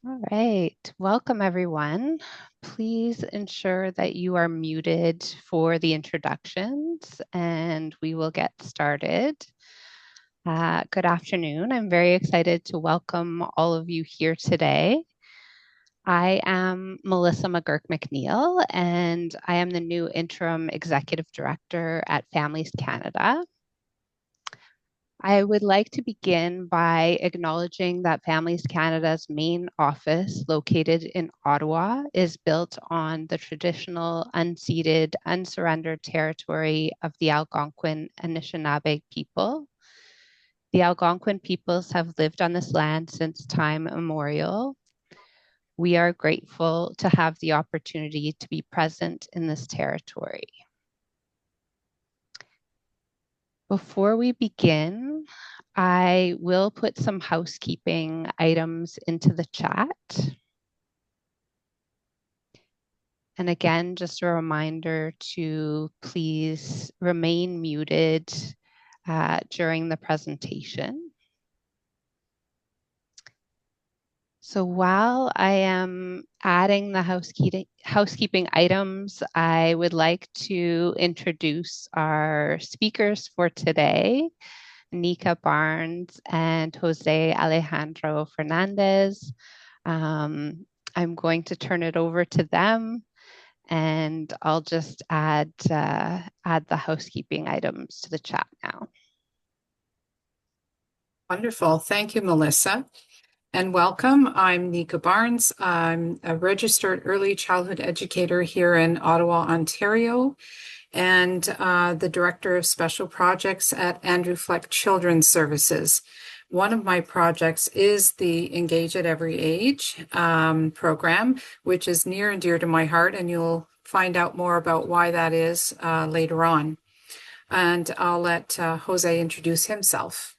All right. Welcome, everyone. Please ensure that you are muted for the introductions and we will get started. Good afternoon. I'm very excited to welcome all of you here today. I am Melissa McGurk McNeil, and I am the new Interim Executive Director at Families Canada. I would like to begin by acknowledging that Families Canada's main office, located in Ottawa, is built on the traditional unceded, unsurrendered territory of the Algonquin and Anishinaabe people. The Algonquin peoples have lived on this land since time immemorial. We are grateful to have the opportunity to be present in this territory. Before we begin, I will put some housekeeping items into the chat. And again, just a reminder to please remain muted during the presentation. So while I am adding the housekeeping items, I would like to introduce our speakers for today, Nika Barnes and Jose Alejandro Fernandez. I'm going to turn it over to them, and I'll just add the housekeeping items to the chat now. Wonderful. Thank you, Melissa. And welcome. I'm Nika Barnes. I'm a registered early childhood educator here in Ottawa, Ontario, and the Director of Special Projects at Andrew Fleck Children's Services. One of my projects is the Engage at Every Age program, which is near and dear to my heart, and you'll find out more about why that is later on. And I'll let Jose introduce himself.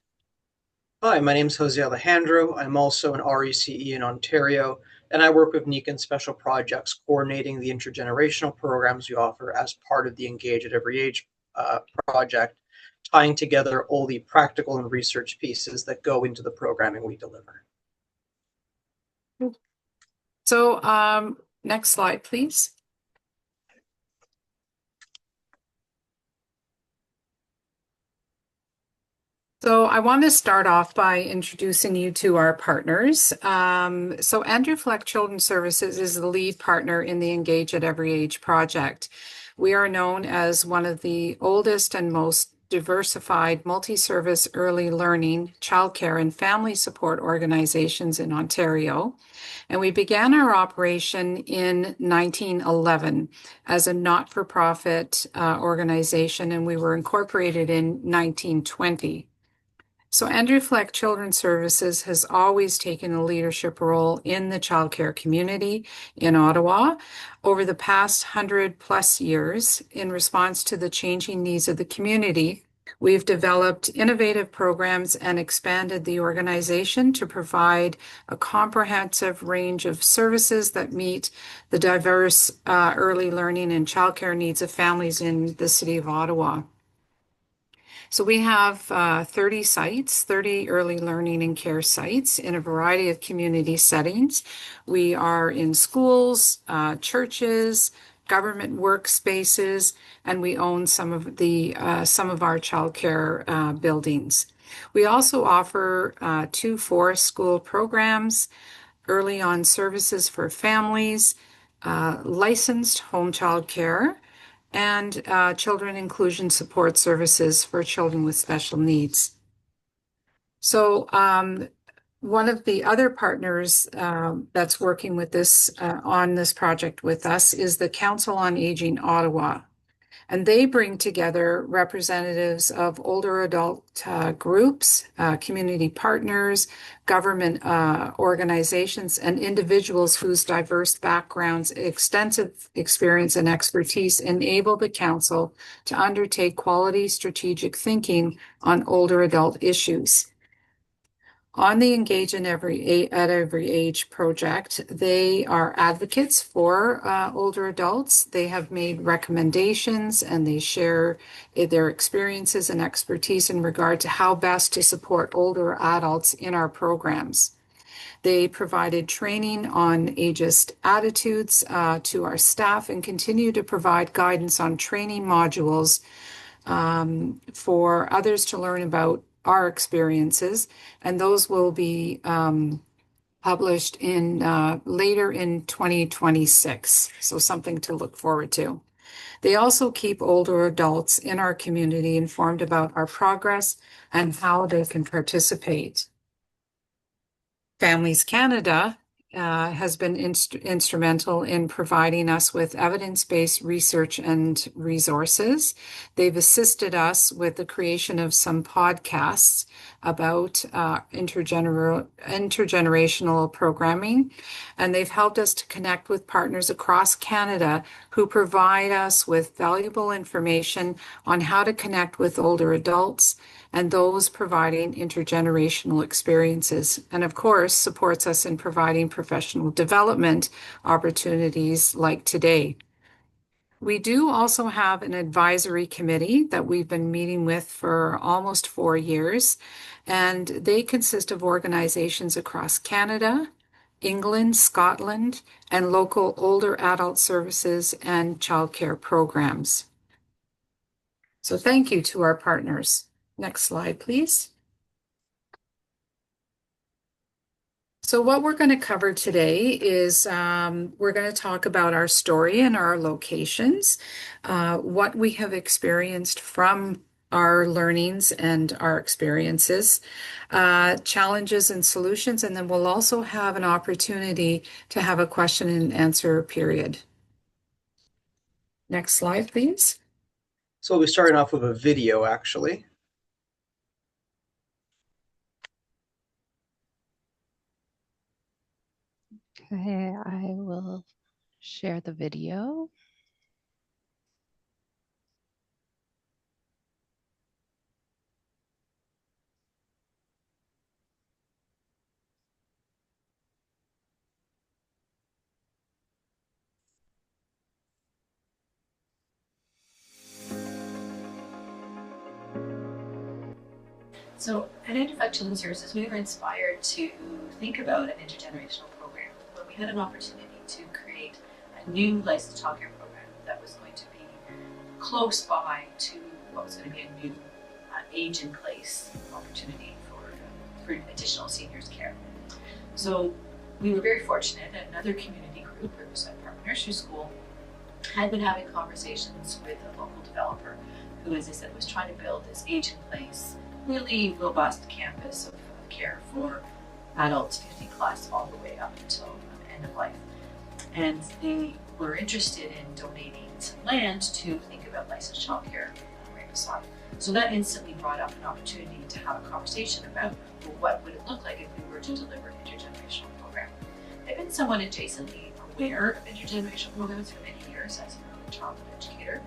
Hi, my name is Jose Alejandro. I'm also an RECE in Ontario, and I work with NECA and Special Projects, coordinating the intergenerational programs we offer as part of the Engage at Every Age project, tying together all the practical and research pieces that go into the programming we deliver. So next slide, please. So I want to start off by introducing you to our partners. So Andrew Fleck Children's Services is the lead partner in the Engage at Every Age project. We are known as one of the oldest and most diversified multi-service early learning, childcare, and family support organizations in Ontario. And we began our operation in 1911 as a not-for-profit organization, and we were incorporated in 1920. So Andrew Fleck Children's Services has always taken a leadership role in the childcare community in Ottawa over the past 100+ years. In response to the changing needs of the community, we've developed innovative programs and expanded the organization to provide a comprehensive range of services that meet the diverse early learning and childcare needs of families in the city of Ottawa. So we have 30 sites, 30 early learning and care sites in a variety of community settings. We are in schools, churches, government workspaces, and we own some of our childcare buildings. We also offer 2 forest school programs, early on services for families, licensed home child care, and children inclusion support services for children with special needs. So one of the other partners that's working with this on this project with us is the Council on Aging Ottawa. And they bring together representatives of older adult groups, community partners, government organizations, and individuals whose diverse backgrounds, extensive experience, and expertise enable the council to undertake quality strategic thinking on older adult issues. On the Engage at Every Age project, they are advocates for older adults. They have made recommendations and they share their experiences and expertise in regard to how best to support older adults in our programs. They provided training on ageist attitudes to our staff and continue to provide guidance on training modules for others to learn about our experiences. And those will be published in later in 2026. So something to look forward to. They also keep older adults in our community informed about our progress and how they can participate. Families Canada has been instrumental in providing us with evidence-based research and resources. They've assisted us with the creation of some podcasts about intergenerational programming, and they've helped us to connect with partners across Canada who provide us with valuable information on how to connect with older adults and those providing intergenerational experiences, and of course supports us in providing professional development opportunities like today. We do also have an advisory committee that we've been meeting with for almost 4 years, and they consist of organizations across Canada, England, Scotland, and local older adult services and childcare programs. So thank you to our partners. Next slide, please. So what we're going to cover today is we're going to talk about our story and our locations, what we have experienced from our learnings and our experiences, challenges and solutions, and then we'll also have an opportunity to have a question and answer period. Next slide, please. So we'll be starting off with a video, actually. Okay, I will share the video. So at Fleck Children's Services, we were inspired to think about an intergenerational program where we had an opportunity to create a new licensed childcare program that was going to be close by to what was going to be a new age in place opportunity for additional seniors care. So we were very fortunate that another community group, Riverside Park Nursery School, had been having conversations with a local developer who, as I said, was trying to build this age in place, really robust campus of care for adults 50 plus all the way up until end of life. And they were interested in donating some land to think about licensed childcare right beside. So that instantly brought up an opportunity to have a conversation about, well, what would it look like if we were to deliver an intergenerational program. I've been somewhat adjacently aware of intergenerational programs for many years as an early childhood educator,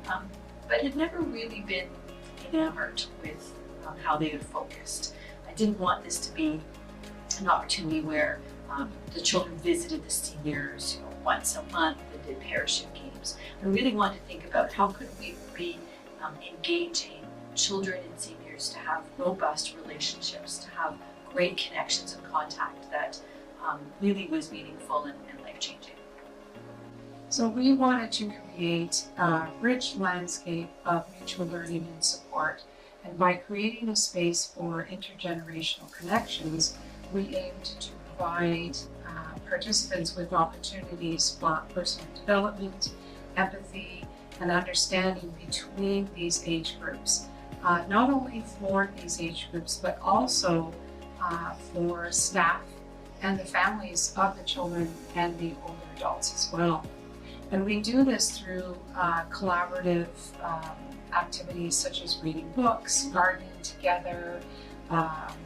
but had never really been enamored with how they had focused. I didn't want this to be an opportunity where the children visited the seniors once a month and did parachute games. I really wanted to think about how could we be engaging children and seniors to have robust relationships, to have great connections and contact that really was meaningful and life-changing. So we wanted to create a rich landscape of mutual learning and support. And by creating a space for intergenerational connections, we aimed to provide participants with opportunities for personal development, empathy, and understanding between these age groups. Not only for these age groups, but also for staff and the families of the children and the older adults as well. And we do this through collaborative activities such as reading books, gardening together,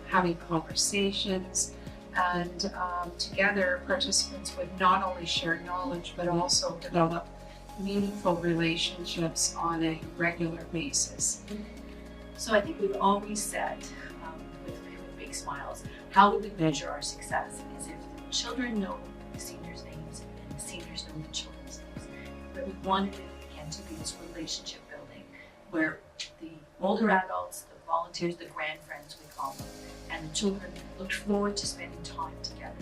having conversations, and together participants would not only share knowledge but also develop meaningful relationships on a regular basis. So I think we've always said, with big smiles, how we would measure our success is if the children know the seniors' names and the seniors know the children's names. But we wanted it again to be this relationship building where the older adults, the volunteers, the grand friends we call them, and the children looked forward to spending time together.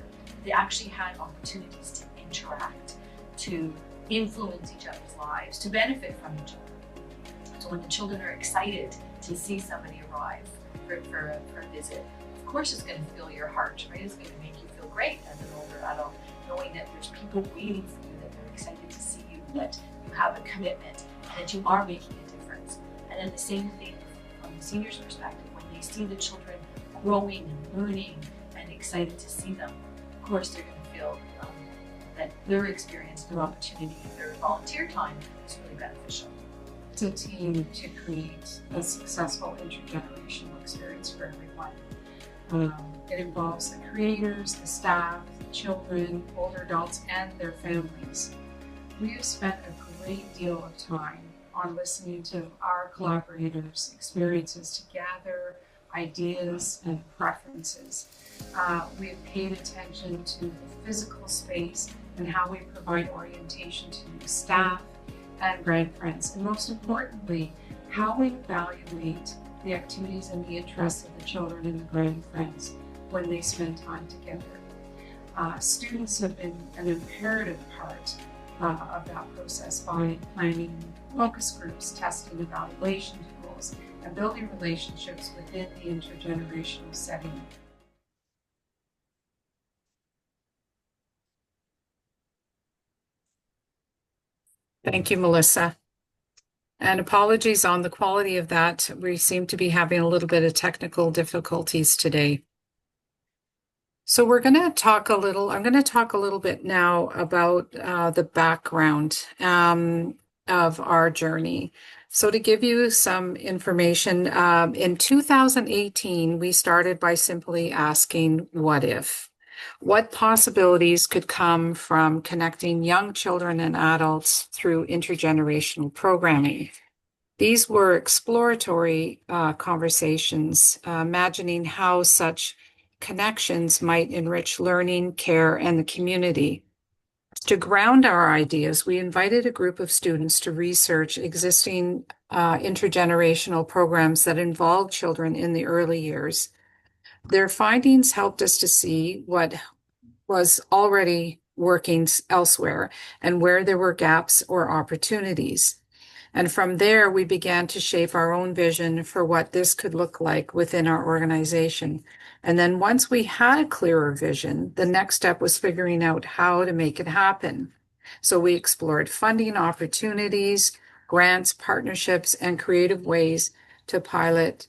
They actually had opportunities to interact, to influence each other's lives, to benefit from each other. So when the children are excited to see somebody arrive for a visit, of course it's going to fill your heart, right? It's going to make you feel great as an older adult, knowing that there's people waiting for you, that they're excited to see you, that you have a commitment, and that you are making a difference. And then the same thing from the seniors' perspective, when they see the children growing and learning and excited to see them, of course they're going to feel that their experience, their opportunity, their volunteer time is really beneficial. It's a team to create a successful intergenerational experience for everyone. It involves the creators, the staff, the children, older adults, and their families. We have spent a great deal of time on listening to our collaborators' experiences to gather ideas and preferences. We have paid attention to the physical space and how we provide orientation to staff and grandparents, and most importantly, how we evaluate the activities and the interests of the children and the grandparents when they spend time together. Students have been an imperative part of that process by planning focus groups, testing evaluation tools, and building relationships within the intergenerational setting. Thank you, Melissa. And apologies on the quality of that. We seem to be having a little bit of technical difficulties today. So I'm going to talk a little bit now about the background of our journey. So to give you some information, in 2018, we started by simply asking, what if? What possibilities could come from connecting young children and adults through intergenerational programming? These were exploratory conversations, imagining how such connections might enrich learning, care, and the community. To ground our ideas, we invited a group of students to research existing intergenerational programs that involve children in the early years. Their findings helped us to see what was already working elsewhere and where there were gaps or opportunities. And from there, we began to shape our own vision for what this could look like within our organization. And then once we had a clearer vision, the next step was figuring out how to make it happen. So we explored funding opportunities, grants, partnerships, and creative ways to pilot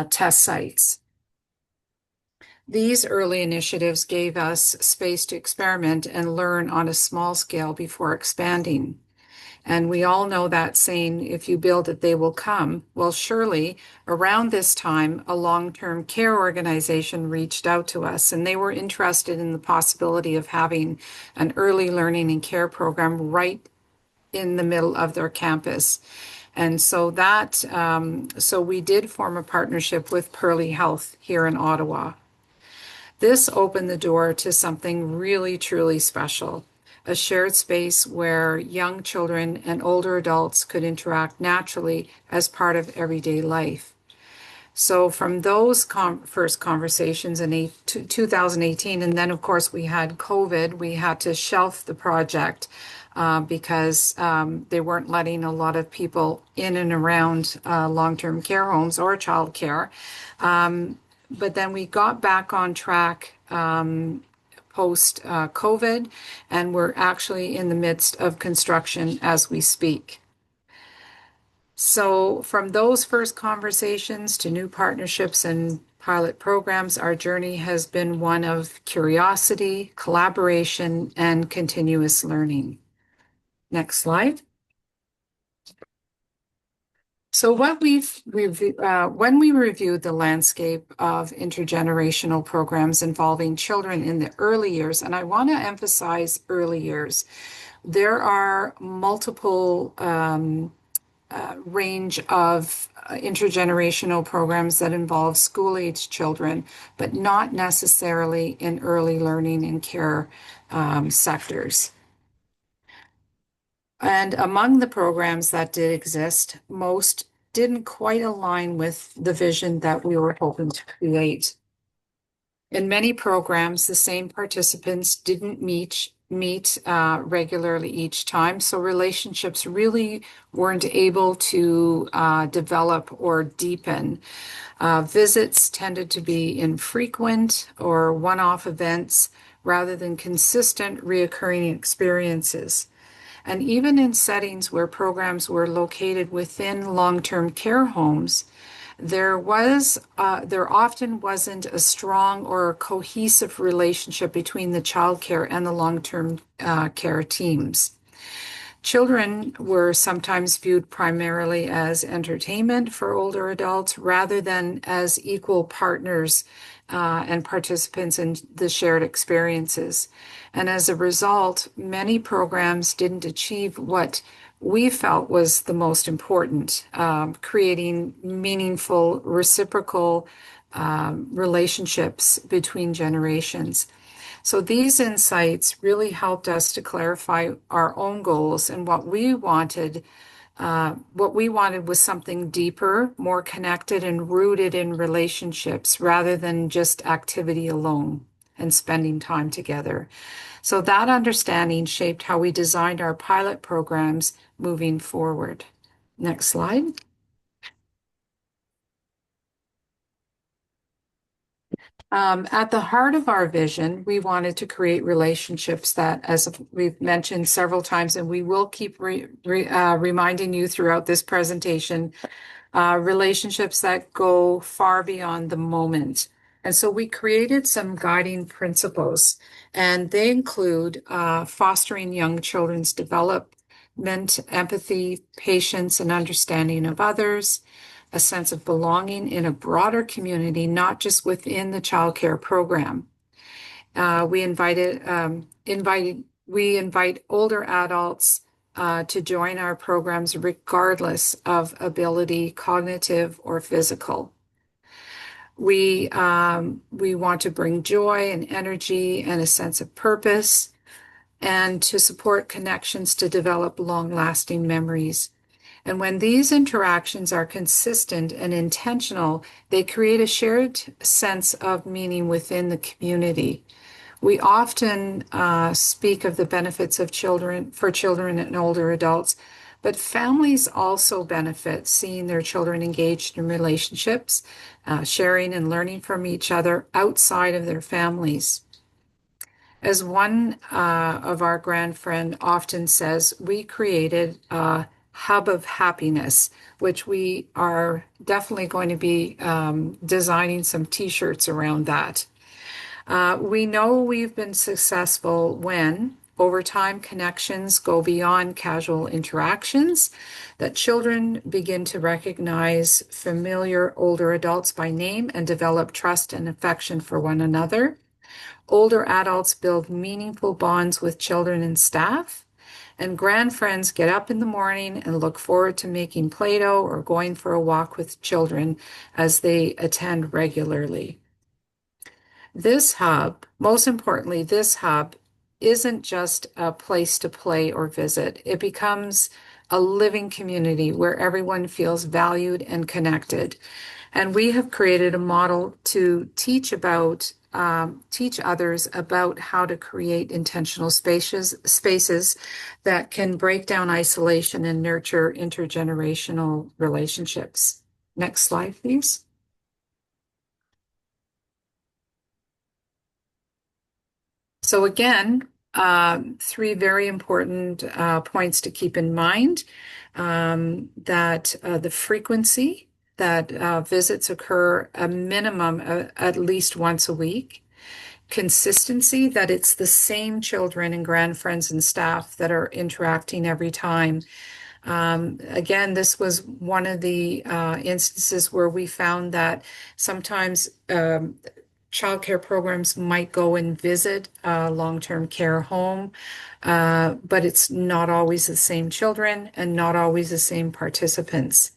test sites. These early initiatives gave us space to experiment and learn on a small scale before expanding. And we all know that saying, if you build it, they will come. Well, surely around this time, a long-term care organization reached out to us, and they were interested in the possibility of having an early learning and care program right in the middle of their campus. And so so we did form a partnership with Pearly Health here in Ottawa. This opened the door to something really, truly special. A shared space where young children and older adults could interact naturally as part of everyday life. So from those first conversations in 2018, and then of course we had COVID, we had to shelf the project because they weren't letting a lot of people in and around long-term care homes or childcare. But then we got back on track post COVID, and we're actually in the midst of construction as we speak. So from those first conversations to new partnerships and pilot programs, our journey has been one of curiosity, collaboration, and continuous learning. Next slide. So when we reviewed the landscape of intergenerational programs involving children in the early years, and I want to emphasize early years, there are multiple range of intergenerational programs that involve school-age children, but not necessarily in early learning and care sectors. And among the programs that did exist, most didn't quite align with the vision that we were hoping to create. In many programs, the same participants didn't meet regularly each time, so relationships really weren't able to develop or deepen. Visits tended to be infrequent or one-off events rather than consistent, reoccurring experiences. And even in settings where programs were located within long-term care homes, there often wasn't a strong or cohesive relationship between the child care and the long-term care teams. Children were sometimes viewed primarily as entertainment for older adults rather than as equal partners and participants in the shared experiences. And as a result, many programs didn't achieve what we felt was the most important, creating meaningful, reciprocal relationships between generations. So these insights really helped us to clarify our own goals and what we wanted. What we wanted was something deeper, more connected, and rooted in relationships rather than just activity alone and spending time together. So that understanding shaped how we designed our pilot programs moving forward. Next slide. At the heart of our vision, we wanted to create relationships that, as we've mentioned several times, and we will keep reminding you throughout this presentation, relationships that go far beyond the moment. And so we created some guiding principles, and they include fostering young children's development, empathy, patience, and understanding of others, a sense of belonging in a broader community, not just within the child care program. We invite older adults to join our programs regardless of ability, cognitive or physical. We want to bring joy and energy and a sense of purpose and to support connections to develop long-lasting memories. And when these interactions are consistent and intentional, they create a shared sense of meaning within the community. We often speak of the benefits of children and older adults, but families also benefit seeing their children engaged in relationships, sharing and learning from each other outside of their families. As one of our grand friend often says, we created a hub of happiness, which we are definitely going to be designing some t-shirts around that. We know we've been successful when, over time, connections go beyond casual interactions, that children begin to recognize familiar older adults by name and develop trust and affection for one another. Older adults build meaningful bonds with children and staff, and grand friends get up in the morning and look forward to making Play-Doh or going for a walk with children as they attend regularly. This hub, most importantly, this hub isn't just a place to play or visit. It becomes a living community where everyone feels valued and connected. And we have created a model to teach others about how to create intentional spaces that can break down isolation and nurture intergenerational relationships. Next slide, please. So again, three very important points to keep in mind, that the frequency that visits occur a minimum at least once a week. Consistency, that it's the same children and grandfriends and staff that are interacting every time. Again, this was one of the instances where we found that sometimes childcare programs might go and visit a long-term care home, but it's not always the same children and not always the same participants.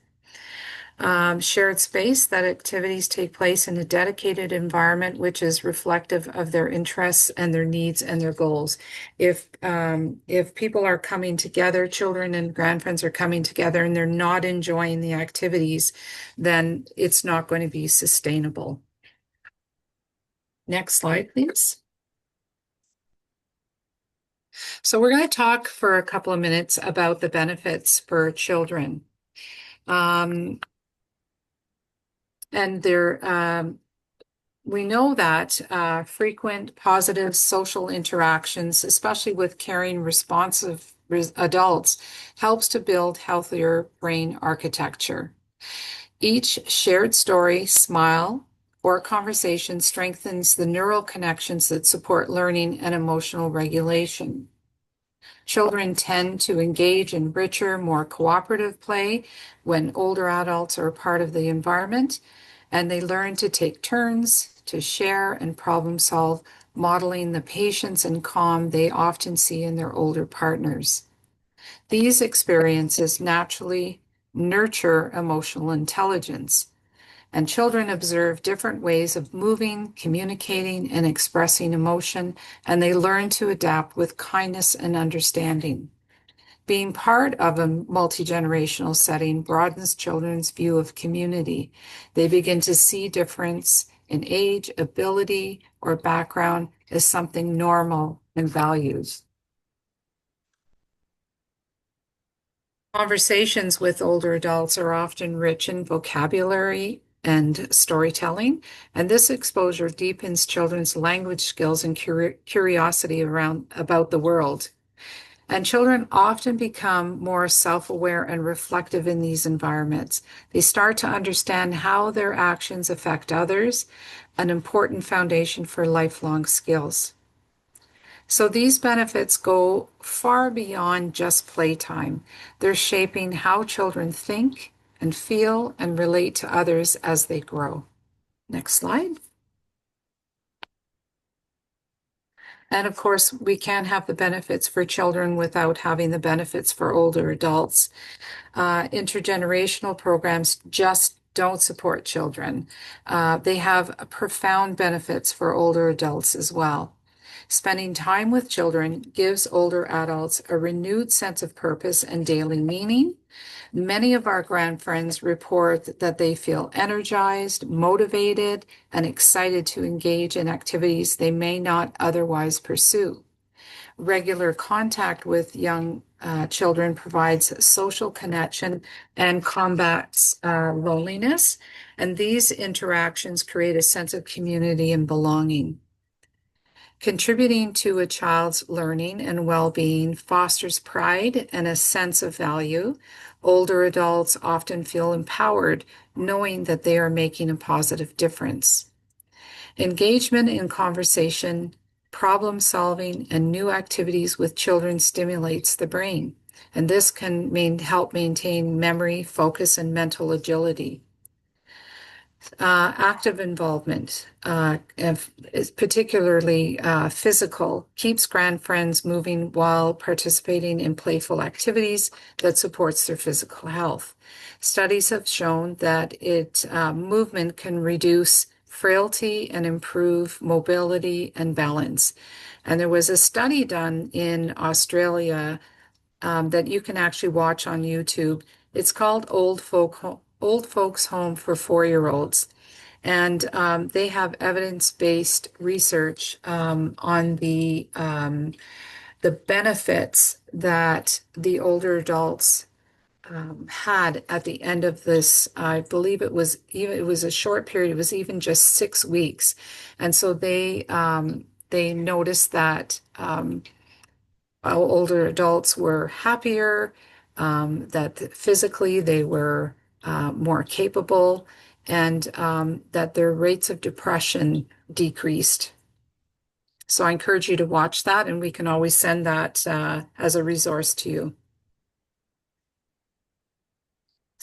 Shared space, that activities take place in a dedicated environment which is reflective of their interests and their needs and their goals. If people are coming together, children and grandparents are coming together and they're not enjoying the activities, then it's not going to be sustainable. Next slide, please. So we're going to talk for a couple of minutes about the benefits for children. And we know that frequent positive social interactions, especially with caring, responsive adults, helps to build healthier brain architecture. Each shared story, smile, or conversation strengthens the neural connections that support learning and emotional regulation. Children tend to engage in richer, more cooperative play when older adults are a part of the environment, and they learn to take turns, to share and problem solve, modeling the patience and calm they often see in their older partners. These experiences naturally nurture emotional intelligence, and children observe different ways of moving, communicating, and expressing emotion, and they learn to adapt with kindness and understanding. Being part of a multi-generational setting broadens children's view of community. They begin to see difference in age, ability, or background as something normal and valued. Conversations with older adults are often rich in vocabulary and storytelling, and this exposure deepens children's language skills and curiosity about the world. And children often become more self-aware and reflective in these environments. They start to understand how their actions affect others, an important foundation for lifelong skills. So these benefits go far beyond just playtime. They're shaping how children think and feel and relate to others as they grow. Next slide. And of course, we can't have the benefits for children without having the benefits for older adults. Intergenerational programs just don't support children. They have profound benefits for older adults as well. Spending time with children gives older adults a renewed sense of purpose and daily meaning. Many of our grandfriends report that they feel energized, motivated, and excited to engage in activities they may not otherwise pursue. Regular contact with young children provides social connection and combats loneliness, and these interactions create a sense of community and belonging. Contributing to a child's learning and well-being fosters pride and a sense of value. Older adults often feel empowered, knowing that they are making a positive difference. Engagement in conversation, problem solving, and new activities with children stimulates the brain, and this can help maintain memory, focus, and mental agility. Active involvement, particularly physical, keeps grandfriends moving while participating in playful activities that supports their physical health. Studies have shown that movement can reduce frailty and improve mobility and balance. And there was a study done in Australia that you can actually watch on YouTube. It's called Old Folks Home for 4-year-olds. And they have evidence-based research on the benefits that the older adults had at the end of this. I believe it was a short period. It was even just 6 weeks, and so they noticed that older adults were happier, that physically they were more capable, and that their rates of depression decreased. So I encourage you to watch that, and we can always send that as a resource to you.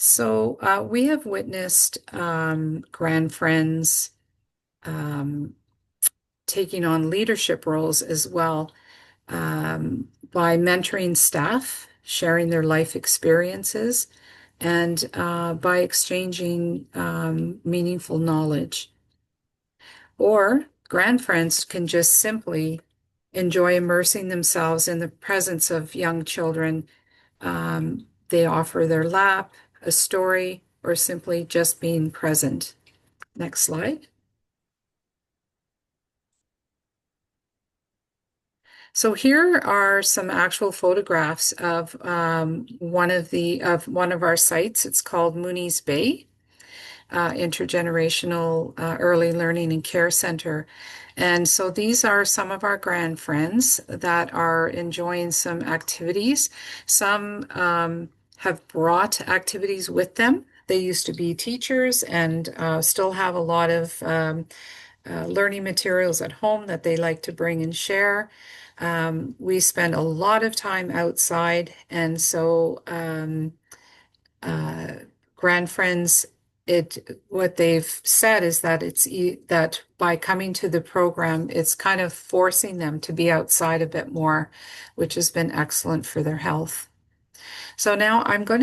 So we have witnessed grandfriends taking on leadership roles as well, by mentoring staff, sharing their life experiences, and by exchanging meaningful knowledge. Or grandfriends can just simply enjoy immersing themselves in the presence of young children. They offer their lap, a story, or simply just being present. Next slide. So here are some actual photographs of one of our sites. It's called Mooney's Bay, Intergenerational Early Learning and Care Center. And so these are some of our grand friends that are enjoying some activities. Some have brought activities with them. They used to be teachers and still have a lot of learning materials at home that they like to bring and share. We spend a lot of time outside, and so uh, grand friends, what they've said is that that by coming to the program, it's kind of forcing them to be outside a bit more, which has been excellent for their health. So now I'm going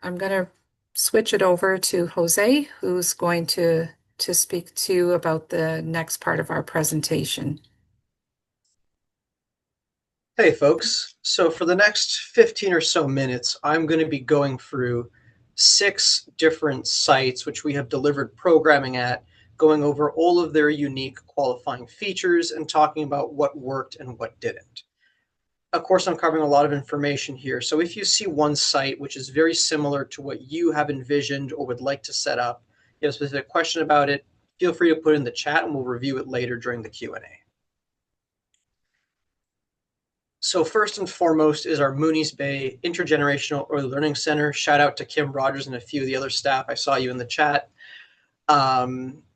to switch it over to Jose, who's going to speak to you about the next part of our presentation. Hey folks, so for the next 15 or so minutes, I'm going to be going through 6 different sites which we have delivered programming at, going over all of their unique qualifying features and talking about what worked and what didn't. Of course, I'm covering a lot of information here, so if you see one site which is very similar to what you have envisioned or would like to set up, you have a specific question about it, feel free to put it in the chat and we'll review it later during the Q&A. So first and foremost is our Mooney's Bay Intergenerational Early Learning Center. Shout out to Kim Rogers and a few of the other staff. I saw you in the chat,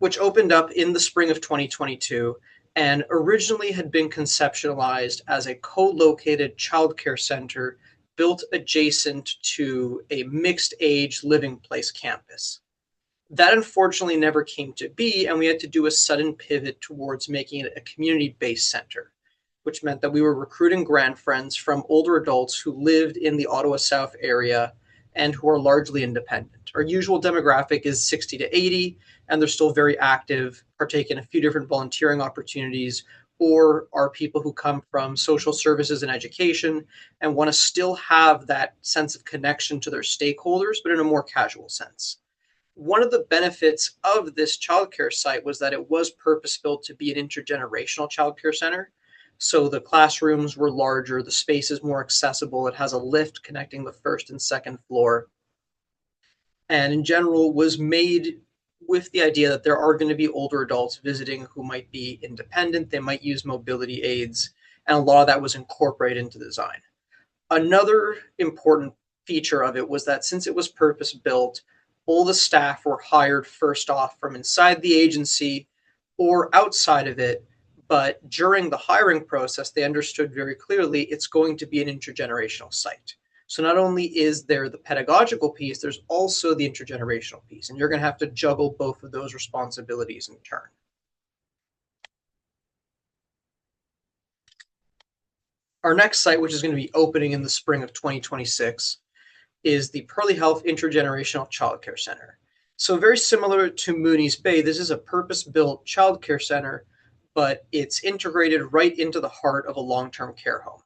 which opened up in the spring of 2022 and originally had been conceptualized as a co-located childcare center built adjacent to a mixed-age living place campus. That unfortunately never came to be, and we had to do a sudden pivot towards making it a community-based center, which meant that we were recruiting grand friends from older adults who lived in the Ottawa South area and who are largely independent. Our usual demographic is 60 to 80, and they're still very active, partake in a few different volunteering opportunities, or are people who come from social services and education and want to still have that sense of connection to their stakeholders, but in a more casual sense. One of the benefits of this childcare site was that it was purpose-built to be an intergenerational childcare center. So the classrooms were larger, the space is more accessible, it has a lift connecting the first and second floor, and in general was made with the idea that there are going to be older adults visiting who might be independent, they might use mobility aids, and a lot of that was incorporated into the design. Another important feature of it was that since it was purpose-built, all the staff were hired first off from inside the agency or outside of it, but during the hiring process, they understood very clearly it's going to be an intergenerational site. So not only is there the pedagogical piece, there's also the intergenerational piece, and you're going to have to juggle both of those responsibilities in turn. Our next site, which is going to be opening in the spring of 2026, is the Pearly Health Intergenerational Childcare Center. So very similar to Mooney's Bay, this is a purpose-built childcare center, but it's integrated right into the heart of a long-term care home.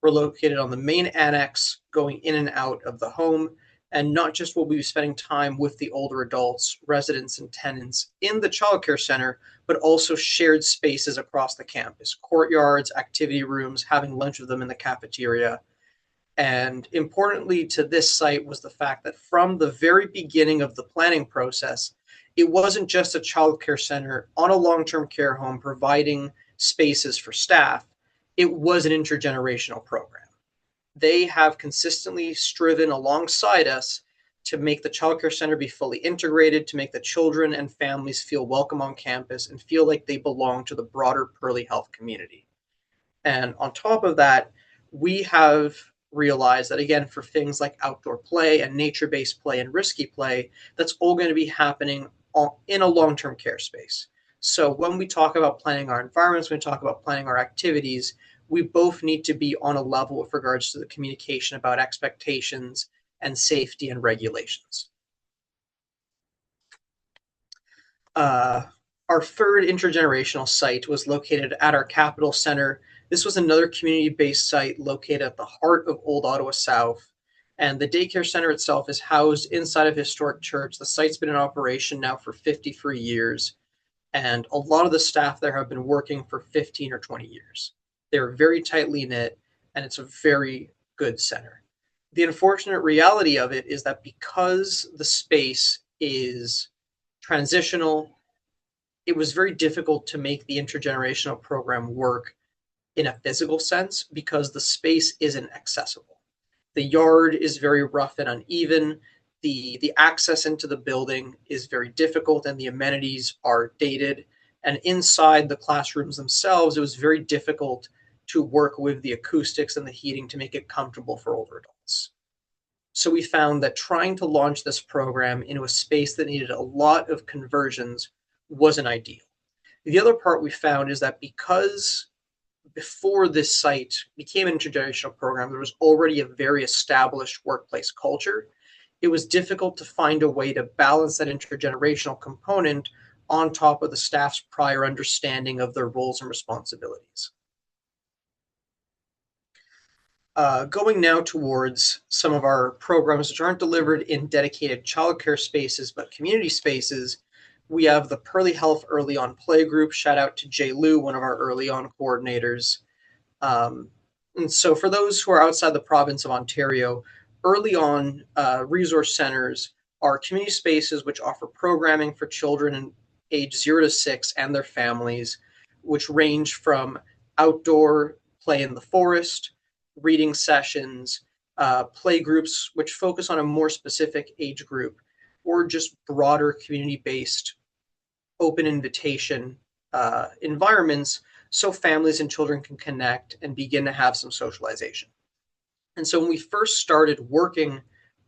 We're located on the main annex, going in and out of the home, and not just will we be spending time with the older adults, residents, and tenants in the childcare center, but also shared spaces across the campus, courtyards, activity rooms, having lunch with them in the cafeteria. And importantly to this site was the fact that from the very beginning of the planning process, it wasn't just a childcare center on a long-term care home providing spaces for staff. It was an intergenerational program. They have consistently striven alongside us to make the childcare center be fully integrated, to make the children and families feel welcome on campus and feel like they belong to the broader Pearly Health community. And on top of that, we have realized that, again, for things like outdoor play and nature-based play and risky play, that's all going to be happening in a long-term care space. So when we talk about planning our environments, when we talk about planning our activities, we both need to be on a level with regards to the communication about expectations and safety and regulations. Our third intergenerational site was located at our Capital Center. This was another community-based site located at the heart of Old Ottawa South. And the daycare center itself is housed inside of Historic Church. The site's been in operation now for 53 years. And a lot of the staff there have been working for 15 or 20 years. They're very tightly knit, and it's a very good center. The unfortunate reality of it is that because the space is transitional, it was very difficult to make the intergenerational program work in a physical sense because the space isn't accessible. The yard is very rough and uneven. The access into the building is very difficult, and the amenities are dated. And inside the classrooms themselves, it was very difficult to work with the acoustics and the heating to make it comfortable for older adults. So we found that trying to launch this program into a space that needed a lot of conversions wasn't ideal. The other part we found is that because before this site became an intergenerational program, there was already a very established workplace culture. It was difficult to find a way to balance that intergenerational component on top of the staff's prior understanding of their roles and responsibilities. Going now towards some of our programs which aren't delivered in dedicated childcare spaces, but community spaces, we have the Pearly Health Early On Play Group. Shout out to Jay Lou, one of our early on coordinators. And so for those who are outside the province of Ontario, early on resource centers are community spaces which offer programming for children in age 0 to 6 and their families, which range from outdoor play in the forest, reading sessions, play groups which focus on a more specific age group, or just broader community-based open invitation environments so families and children can connect and begin to have some socialization. And so when we first started working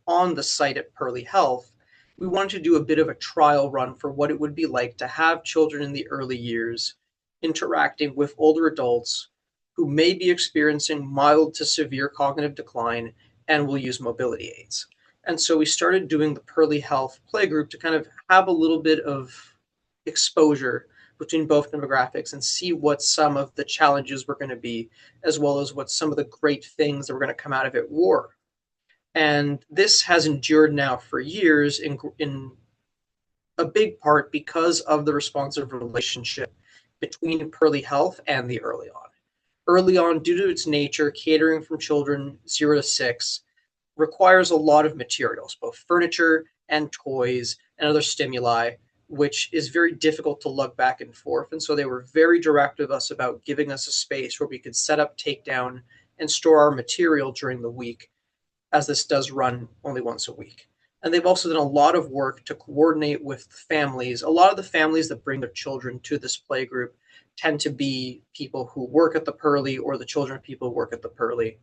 on the site at Pearly Health, we wanted to do a bit of a trial run for what it would be like to have children in the early years interacting with older adults who may be experiencing mild to severe cognitive decline and will use mobility aids. And so we started doing the Pearly Health Playgroup to kind of have a little bit of exposure between both demographics and see what some of the challenges were going to be, as well as what some of the great things that were going to come out of it were. And this has endured now for years in a big part because of the responsive relationship between Pearly Health and the Early On. Early On, due to its nature, catering from children 0 to 6, requires a lot of materials, both furniture and toys and other stimuli, which is very difficult to lug back and forth. And so they were very direct with us about giving us a space where we could set up, take down, and store our material during the week, as this does run only once a week. And they've also done a lot of work to coordinate with families. A lot of the families that bring their children to this play group tend to be people who work at the Pearly or the children of people who work at the Pearly.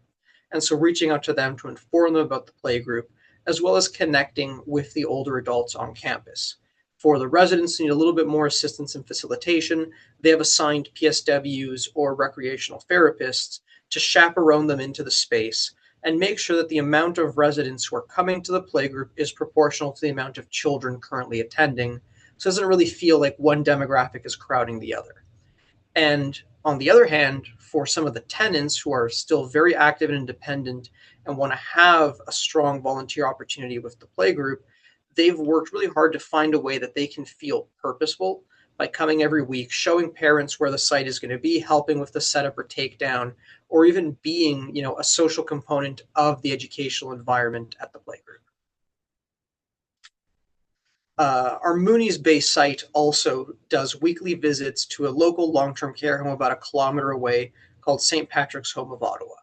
And so reaching out to them to inform them about the play group, as well as connecting with the older adults on campus. For the residents who need a little bit more assistance and facilitation, they have assigned PSWs or recreational therapists to chaperone them into the space and make sure that the amount of residents who are coming to the playgroup is proportional to the amount of children currently attending. So it doesn't really feel like one demographic is crowding the other. And on the other hand, for some of the tenants who are still very active and independent and want to have a strong volunteer opportunity with the playgroup, they've worked really hard to find a way that they can feel purposeful by coming every week, showing parents where the site is going to be, helping with the setup or takedown, or even being, a social component of the educational environment at the playgroup. Our Mooney's Bay site also does weekly visits to a local long-term care home about 1 kilometer away called St. Patrick's Home of Ottawa.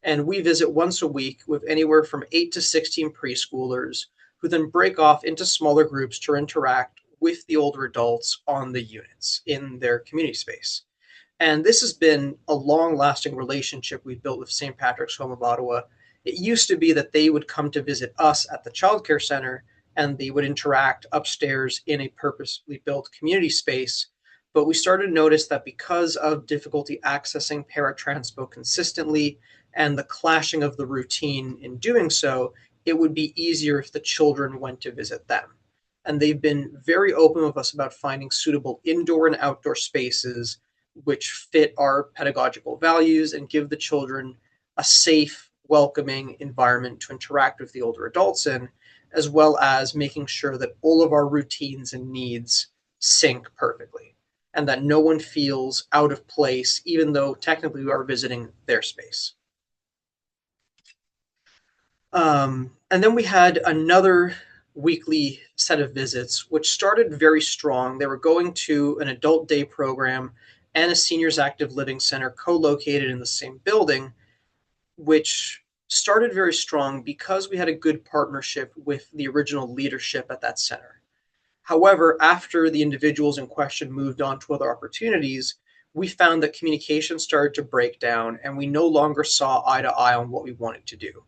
And we visit once a week with anywhere from 8 to 16 preschoolers who then break off into smaller groups to interact with the older adults on the units in their community space. And this has been a long-lasting relationship we've built with St. Patrick's Home of Ottawa. It used to be that they would come to visit us at the childcare center and they would interact upstairs in a purposely built community space. But we started to notice that because of difficulty accessing paratranspo consistently and the clashing of the routine in doing so, it would be easier if the children went to visit them. And they've been very open with us about finding suitable indoor and outdoor spaces which fit our pedagogical values and give the children a safe, welcoming environment to interact with the older adults in, as well as making sure that all of our routines and needs sync perfectly. and that no one feels out of place, even though technically we are visiting their space. And then we had another weekly set of visits, which started very strong. They were going to an adult day program and a seniors active living center co-located in the same building, which started very strong because we had a good partnership with the original leadership at that center. However, after the individuals in question moved on to other opportunities, we found that communication started to break down and we no longer saw eye to eye on what we wanted to do.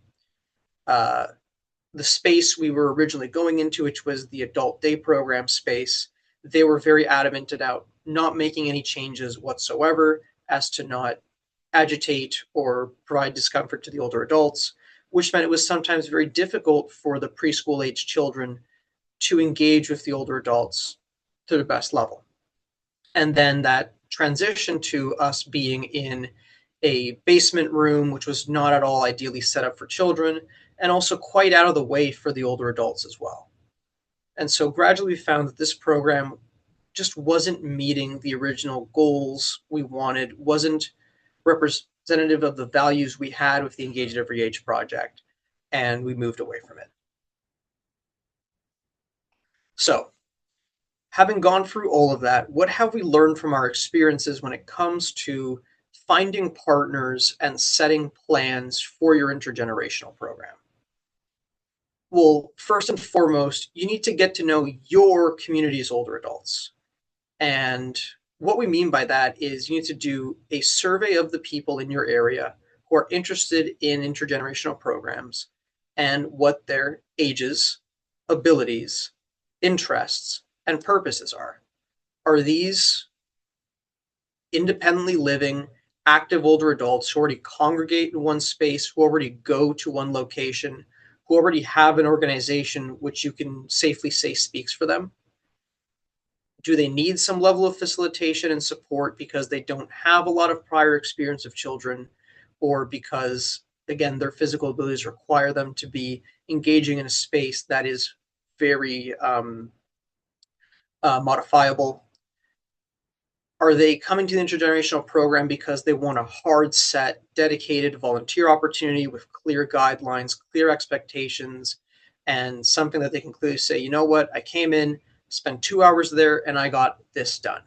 The space we were originally going into, which was the adult day program space, they were very adamant about not making any changes whatsoever as to not agitate or provide discomfort to the older adults, which meant it was sometimes very difficult for the preschool age children to engage with the older adults to the best level. And then that transition to us being in a basement room, which was not at all ideally set up for children, and also quite out of the way for the older adults as well. And so gradually we found that this program just wasn't meeting the original goals we wanted, wasn't representative of the values we had with the Engage at Every Age project, and we moved away from it. So, having gone through all of that, what have we learned from our experiences when it comes to finding partners and setting plans for your intergenerational program? Well, first and foremost, you need to get to know your community's older adults. And what we mean by that is you need to do a survey of the people in your area who are interested in intergenerational programs and what their ages, abilities, interests, and purposes are. Are these independently living, active older adults who already congregate in one space, who already go to one location, who already have an organization which you can safely say speaks for them? Do they need some level of facilitation and support because they don't have a lot of prior experience of children, or because, again, their physical abilities require them to be engaging in a space that is very modifiable? Are they coming to the intergenerational program because they want a hard set, dedicated volunteer opportunity with clear guidelines, clear expectations, and something that they can clearly say, you know what, I came in, spent 2 hours there, and I got this done?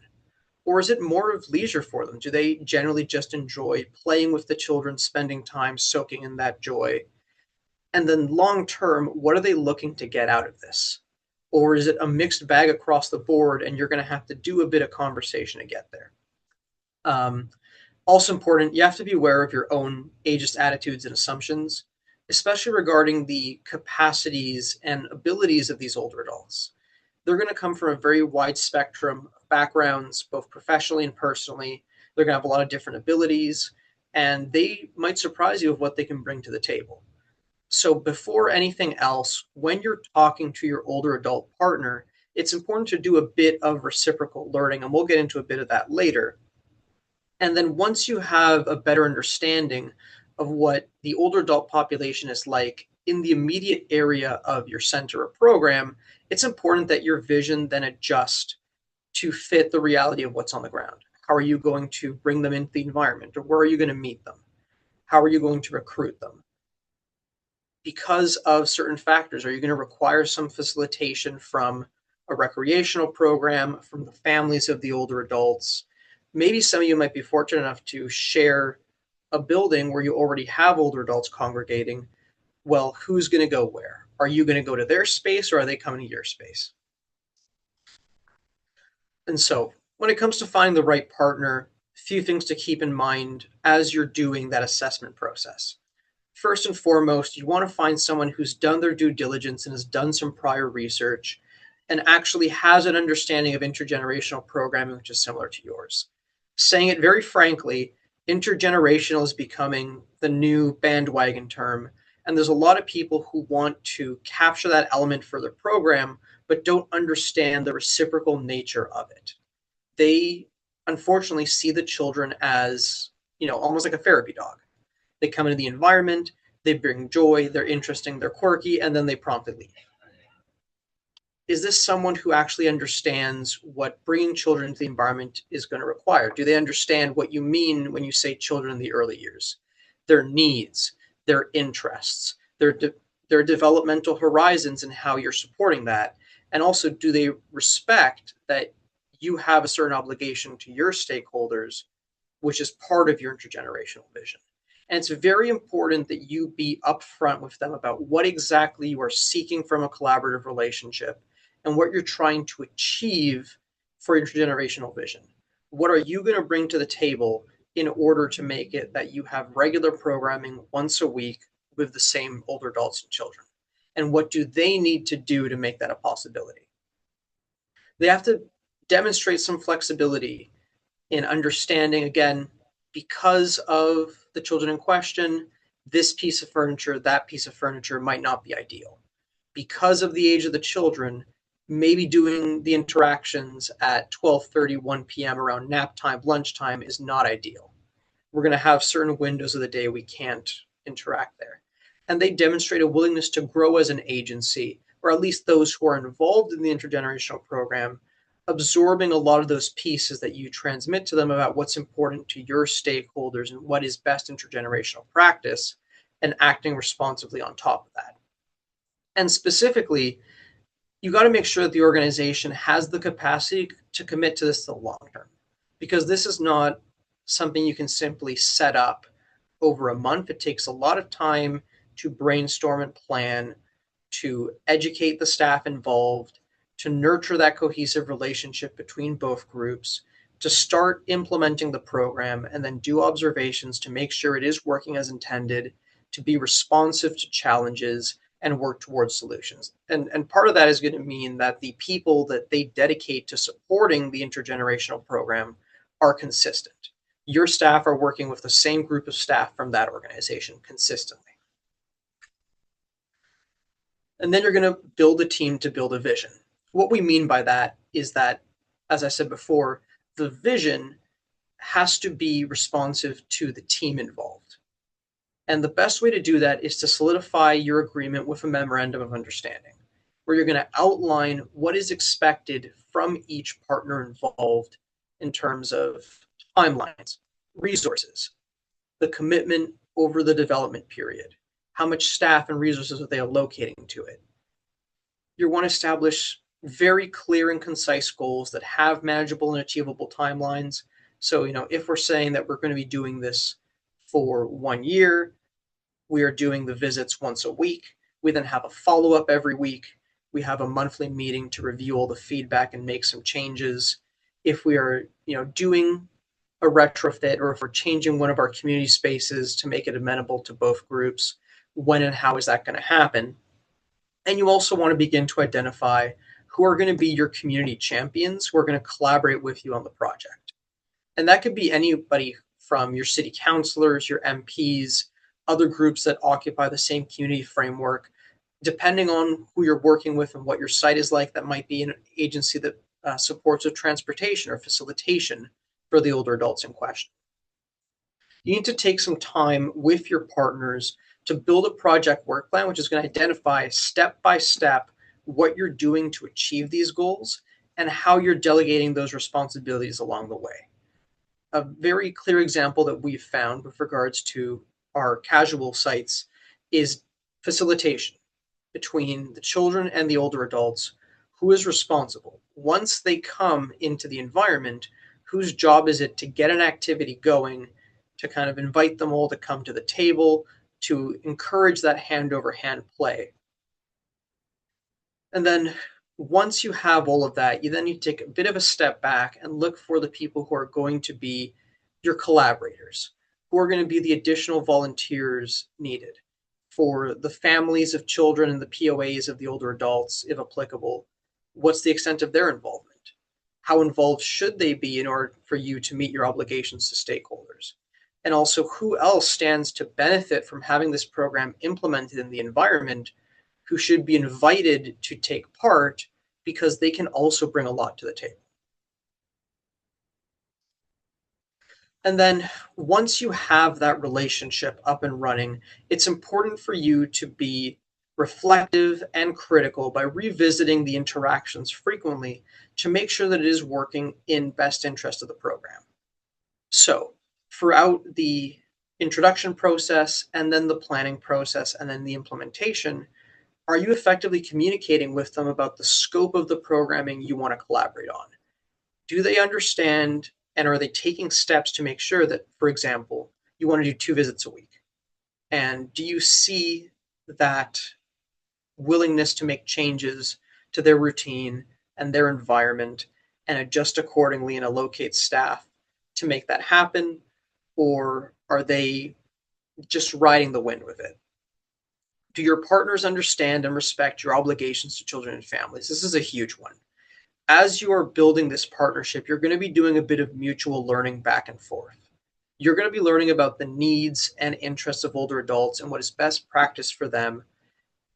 Or is it more of leisure for them? Do they generally just enjoy playing with the children, spending time soaking in that joy? And then long term, what are they looking to get out of this? Or is it a mixed bag across the board and you're going to have to do a bit of conversation to get there? Also important, you have to be aware of your own ageist attitudes and assumptions, especially regarding the capacities and abilities of these older adults. They're going to come from a very wide spectrum of backgrounds, both professionally and personally. They're going to have a lot of different abilities, and they might surprise you of what they can bring to the table. So before anything else, when you're talking to your older adult partner, it's important to do a bit of reciprocal learning, and we'll get into a bit of that later. And then once you have a better understanding of what the older adult population is like in the immediate area of your center or program, it's important that your vision then adjust to fit the reality of what's on the ground. How are you going to bring them into the environment, or where are you going to meet them? How are you going to recruit them? Because of certain factors, are you going to require some facilitation from a recreational program, from the families of the older adults? Maybe some of you might be fortunate enough to share a building where you already have older adults congregating. Well, who's going to go where? Are you going to go to their space, or are they coming to your space? And so when it comes to finding the right partner, a few things to keep in mind as you're doing that assessment process. First and foremost, you want to find someone who's done their due diligence and has done some prior research and actually has an understanding of intergenerational programming which is similar to yours. Saying it very frankly, intergenerational is becoming the new bandwagon term, and there's a lot of people who want to capture that element for their program but don't understand the reciprocal nature of it. They unfortunately see the children as, almost like a therapy dog. They come into the environment, they bring joy, they're interesting, they're quirky, and then they promptly leave. is this someone who actually understands what bringing children into the environment is going to require? Do they understand what you mean when you say children in the early years? Their needs, their interests, their developmental horizons, and how you're supporting that? And also, do they respect that you have a certain obligation to your stakeholders, which is part of your intergenerational vision? And it's very important that you be upfront with them about what exactly you are seeking from a collaborative relationship and what you're trying to achieve for intergenerational vision. What are you going to bring to the table in order to make it that you have regular programming once a week with the same older adults and children? And what do they need to do to make that a possibility? They have to demonstrate some flexibility in understanding, again, because of the children in question, this piece of furniture, that piece of furniture might not be ideal. Because of the age of the children, maybe doing the interactions at 12:30, 1 p.m. around nap time, lunchtime is not ideal. We're going to have certain windows of the day we can't interact there. And they demonstrate a willingness to grow as an agency, or at least those who are involved in the intergenerational program, absorbing a lot of those pieces that you transmit to them about what's important to your stakeholders and what is best intergenerational practice, and acting responsibly on top of that. And specifically, you got to make sure that the organization has the capacity to commit to this to the long term, because this is not something you can simply set up over a month. It takes a lot of time to brainstorm and plan, to educate the staff involved, to nurture that cohesive relationship between both groups, to start implementing the program, and then do observations to make sure it is working as intended, to be responsive to challenges, and work towards solutions. And part of that is going to mean that the people that they dedicate to supporting the intergenerational program are consistent. Your staff are working with the same group of staff from that organization consistently. And then you're going to build a team to build a vision. What we mean by that is that, as I said before, the vision has to be responsive to the team involved. And the best way to do that is to solidify your agreement with a memorandum of understanding, where you're going to outline what is expected from each partner involved in terms of timelines, resources, the commitment over the development period, how much staff and resources are they allocating to it. You want to establish very clear and concise goals that have manageable and achievable timelines. So, if we're saying that we're going to be doing this for 1 year, we are doing the visits once a week. We then have a follow-up every week. We have a monthly meeting to review all the feedback and make some changes. If we are, doing a retrofit, or if we're changing one of our community spaces to make it amenable to both groups, when and how is that going to happen? And you also want to begin to identify who are going to be your community champions who are going to collaborate with you on the project. And that could be anybody from your city councilors, your MPs, other groups that occupy the same community framework. Depending on who you're working with and what your site is like, that might be an agency that supports with transportation or facilitation for the older adults in question. You need to take some time with your partners to build a project work plan, which is going to identify step by step what you're doing to achieve these goals and how you're delegating those responsibilities along the way. A very clear example that we've found with regards to our casual sites is facilitation between the children and the older adults. Who is responsible? Once they come into the environment, whose job is it to get an activity going, to kind of invite them all to come to the table, to encourage that hand-over-hand play? And then once you have all of that, you then need to take a bit of a step back and look for the people who are going to be your collaborators, who are going to be the additional volunteers needed for the families of children and the POAs of the older adults, if applicable. What's the extent of their involvement? How involved should they be in order for you to meet your obligations to stakeholders? And also, who else stands to benefit from having this program implemented in the environment, who should be invited to take part because they can also bring a lot to the table? And then once you have that relationship up and running, it's important for you to be reflective, and critical by revisiting the interactions frequently to make sure that it is working in best interest of the program. So throughout the introduction process and then the planning process and then the implementation, are you effectively communicating with them about the scope of the programming you want to collaborate on? Do they understand, and are they taking steps to make sure that, for example, you want to do 2 visits a week? And do you see that willingness to make changes to their routine and their environment and adjust accordingly and allocate staff to make that happen? Or are they just riding the wind with it? Do your partners understand and respect your obligations to children and families? This is a huge one. As you are building this partnership, you're going to be doing a bit of mutual learning back and forth. You're going to be learning about the needs and interests of older adults and what is best practice for them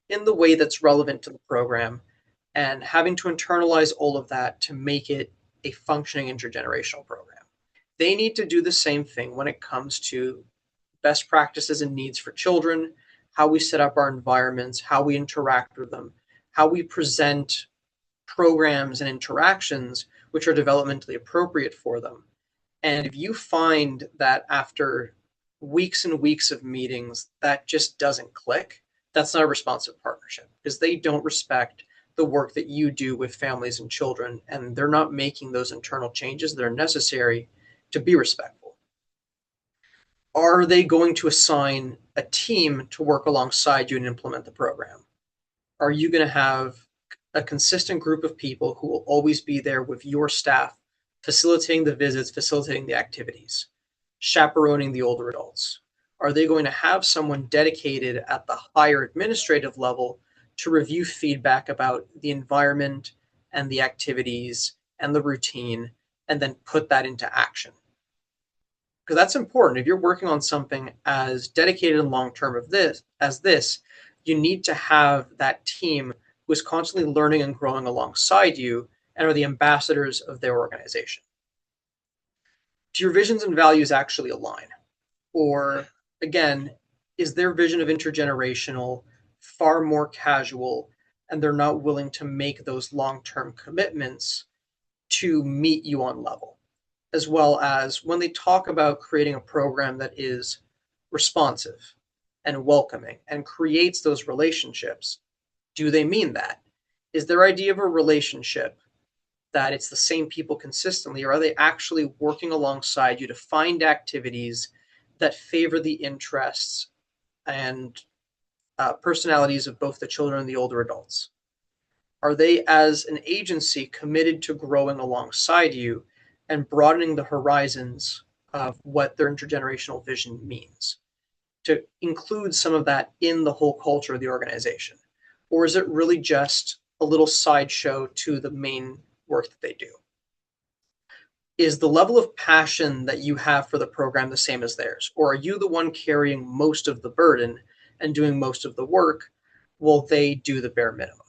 in the way that's relevant to the program, and having to internalize all of that to make it a functioning intergenerational program. They need to do the same thing when it comes to best practices and needs for children, how we set up our environments, how we interact with them, how we present programs and interactions which are developmentally appropriate for them. And if you find that after weeks and weeks of meetings that just doesn't click, that's not a responsive partnership, because they don't respect the work that you do with families and children, and they're not making those internal changes that are necessary to be respectful. Are they going to assign a team to work alongside you and implement the program? Are you going to have a consistent group of people who will always be there with your staff, facilitating the visits, facilitating the activities, chaperoning the older adults? Are they going to have someone dedicated at the higher administrative level to review feedback about the environment and the activities and the routine, and then put that into action? Because that's important. If you're working on something as dedicated and long-term as this, you need to have that team who is constantly learning and growing alongside you and are the ambassadors of their organization. Do your visions and values actually align? Or again, is their vision of intergenerational far more casual, and they're not willing to make those long-term commitments to meet you on level? As well as when they talk about creating a program that is responsive and welcoming and creates those relationships, do they mean that? Is their idea of a relationship that it's the same people consistently, or are they actually working alongside you to find activities that favor the interests and personalities of both the children and the older adults? Are they, as an agency, committed to growing alongside you and broadening the horizons of what their intergenerational vision means, to include some of that in the whole culture of the organization? Or is it really just a little sideshow to the main work that they do? Is the level of passion that you have for the program the same as theirs? Or are you the one carrying most of the burden and doing most of the work while they do the bare minimum?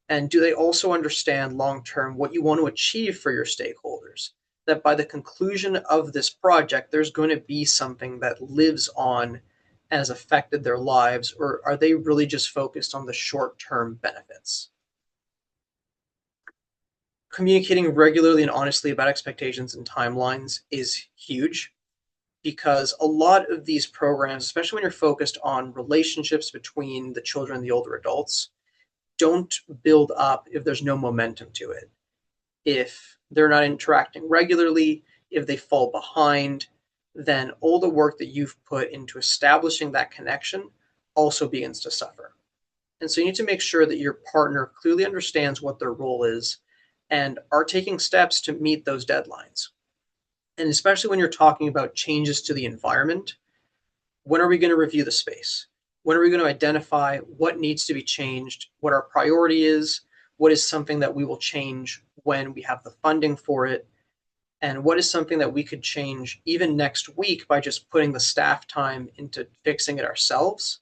And do they also understand long-term what you want to achieve for your stakeholders? That by the conclusion of this project, there's going to be something that lives on and has affected their lives, or are they really just focused on the short-term benefits? Communicating regularly and honestly about expectations and timelines is huge, because a lot of these programs, especially when you're focused on relationships between the children and the older adults, don't build up if there's no momentum to it. If they're not interacting regularly, if they fall behind, then all the work that you've put into establishing that connection also begins to suffer. And so you need to make sure that your partner clearly understands what their role is and are taking steps to meet those deadlines. And especially when you're talking about changes to the environment, when are we going to review the space? When are we going to identify what needs to be changed, what our priority is, what is something that we will change when we have the funding for it, and what is something that we could change even next week by just putting the staff time into fixing it ourselves?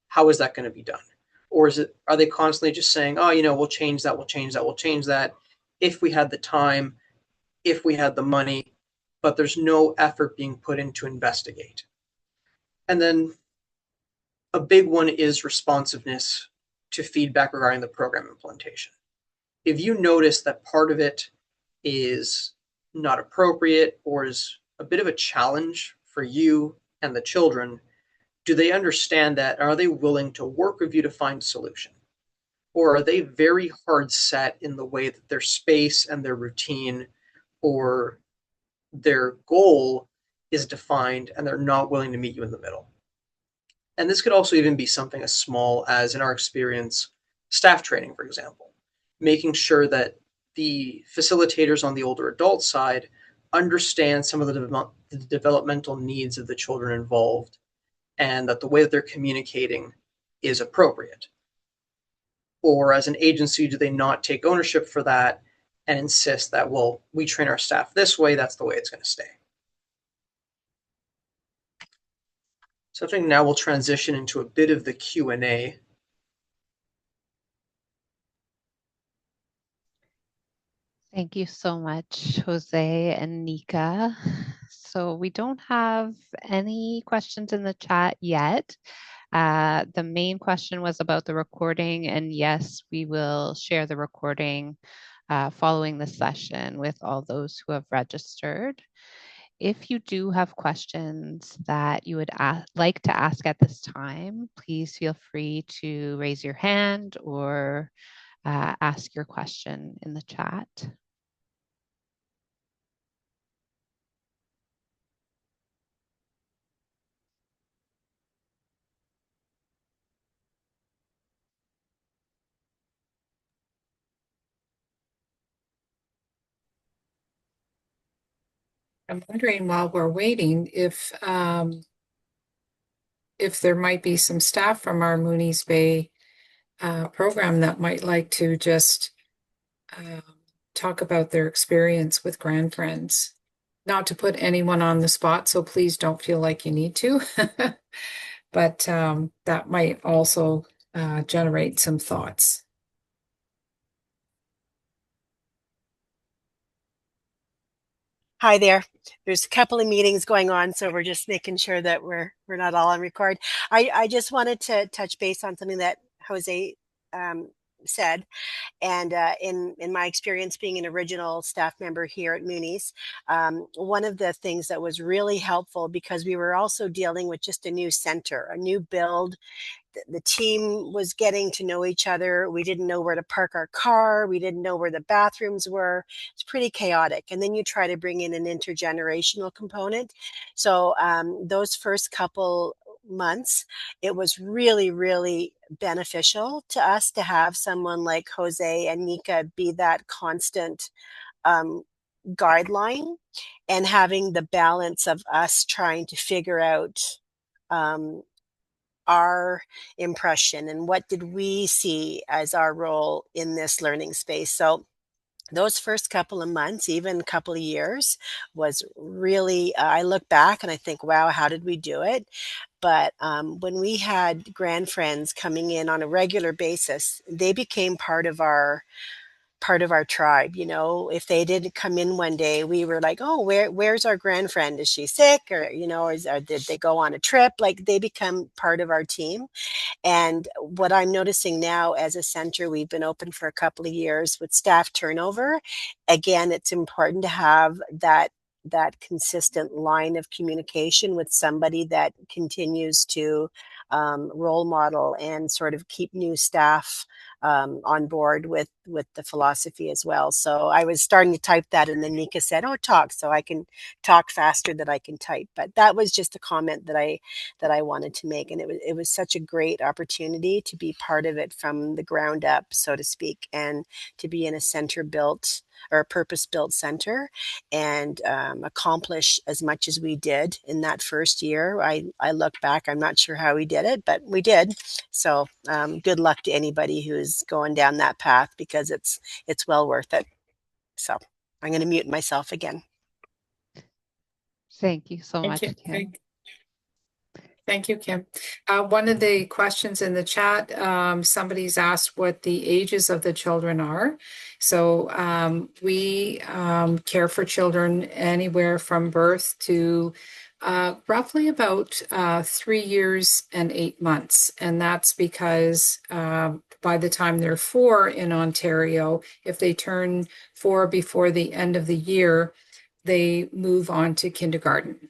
How is that going to be done? Or are they constantly just saying, oh, we'll change that, we'll change that, we'll change that, if we had the time, if we had the money, but there's no effort being put in to investigate? And then a big one is responsiveness to feedback regarding the program implementation. If you notice that part of it is not appropriate or is a bit of a challenge for you and the children, do they understand that? Are they willing to work with you to find a solution? Or are they very hard set in the way that their space and their routine or their goal is defined and they're not willing to meet you in the middle? And this could also even be something as small as, in our experience, staff training, for example, making sure that the facilitators on the older adult side understand some of the developmental needs of the children involved and that the way that they're communicating is appropriate. Or as an agency, do they not take ownership for that and insist that, well, we train our staff this way, that's the way it's going to stay? So I think now we'll transition into a bit of the Q&A. Thank you so much, Jose and Nika. So we don't have any questions in the chat yet. The main question was about the recording, and yes, we will share the recording following the session with all those who have registered. If you do have questions that you would like to ask at this time, please feel free to raise your hand or ask your question in the chat. I'm wondering while we're waiting if there might be some staff from our Moonies Bay program that might like to just talk about their experience with grandfriends. Not to put anyone on the spot, so please don't feel like you need to. But that might also generate some thoughts. Hi there. There's a couple of meetings going on, so we're just making sure that we're not all on record. I just wanted to touch base on something that Jose said. And in my experience being an original staff member here at Moonies, one of the things that was really helpful, because we were also dealing with just a new center, a new build. The team was getting to know each other. We didn't know where to park our car. We didn't know where the bathrooms were. It's pretty chaotic. And then you try to bring in an intergenerational component. So those first couple months, it was really, really beneficial to us to have someone like Jose and Nika be that constant guideline, and having the balance of us trying to figure out our impression and what did we see as our role in this learning space. So those first couple of months, even a couple of years, was really, I look back and I think, wow, how did we do it? But when we had grandfriends coming in on a regular basis, they became part of our tribe. You know, if they didn't come in one day, we were like, oh, where's our grandfriend? Is she sick? Or, you know, or did they go on a trip? Like, they become part of our team. And what I'm noticing now as a center, we've been open for a couple of years with staff turnover. Again, it's important to have that consistent line of communication with somebody that continues to role model and sort of keep new staff on board with the philosophy as well. So I was starting to type that, and then Nika said, oh, talk, so I can talk faster than I can type. But that was just a comment that I wanted to make. And it was such a great opportunity to be part of it from the ground up, so to speak, and to be in a center built or a purpose-built center and accomplish as much as we did in that first year. I look back, I'm not sure how we did it, but we did. So good luck to anybody who's going down that path, because it's well worth it. So I'm going to mute myself again. Thank you so much, Thank you. Kim. Thank you, Kim. One of the questions in the chat, somebody's asked what the ages of the children are. So we care for children anywhere from birth to roughly about 3 years and 8 months. And that's because by the time they're 4 in Ontario, if they turn 4 before the end of the year, they move on to kindergarten.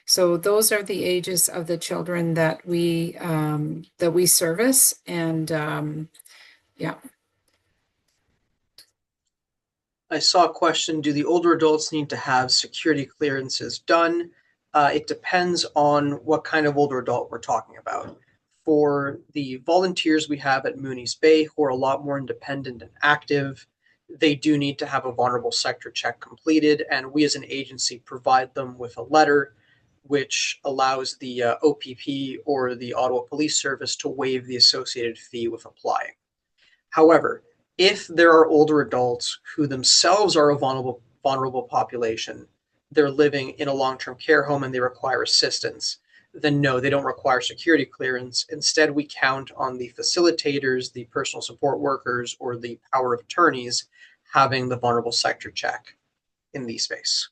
So those are the ages of the children that we service, and yeah. I saw a question, do the older adults need to have security clearances done? It depends on what kind of older adult we're talking about. For the volunteers we have at Mooney's Bay, who are a lot more independent and active, they do need to have a vulnerable sector check completed, and we as an agency provide them with a letter which allows the OPP or the Ottawa Police Service to waive the associated fee with applying. However, if there are older adults who themselves are a vulnerable population, they're living in a long-term care home and they require assistance, then no, they don't require security clearance. Instead, we count on the facilitators, the personal support workers, or the power of attorneys having the vulnerable sector check in the space.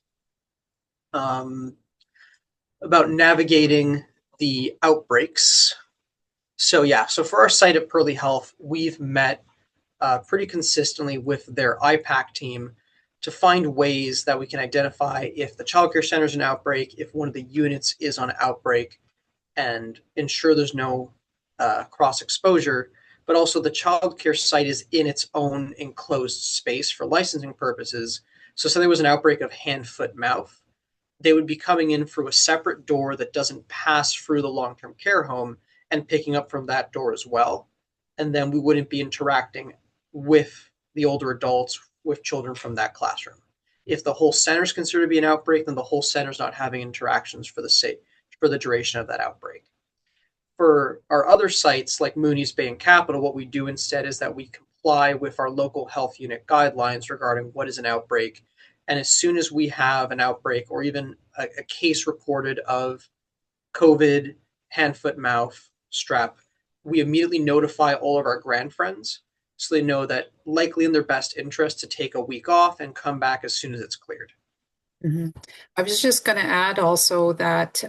About navigating the outbreaks. So for our site at Pearly Health, we've met pretty consistently with their IPAC team to find ways that we can identify if the childcare center is an outbreak, if one of the units is on outbreak, and ensure there's no cross exposure. But also the childcare site is in its own enclosed space for licensing purposes. So say there was an outbreak of hand, foot, mouth, they would be coming in through a separate door that doesn't pass through the long-term care home and picking up from that door as well. And then we wouldn't be interacting with the older adults, with children from that classroom. If the whole center is considered to be an outbreak, then the whole center is not having interactions for the duration of that outbreak. For our other sites like Mooney's Bay and Capital, what we do instead is that we comply with our local health unit guidelines regarding what is an outbreak. And as soon as we have an outbreak or even a case reported of COVID, hand, foot, mouth, strep, we immediately notify all of our grandfriends so they know that likely in their best interest to take a week off and come back as soon as it's cleared. Mm-hmm. I was just going to add also that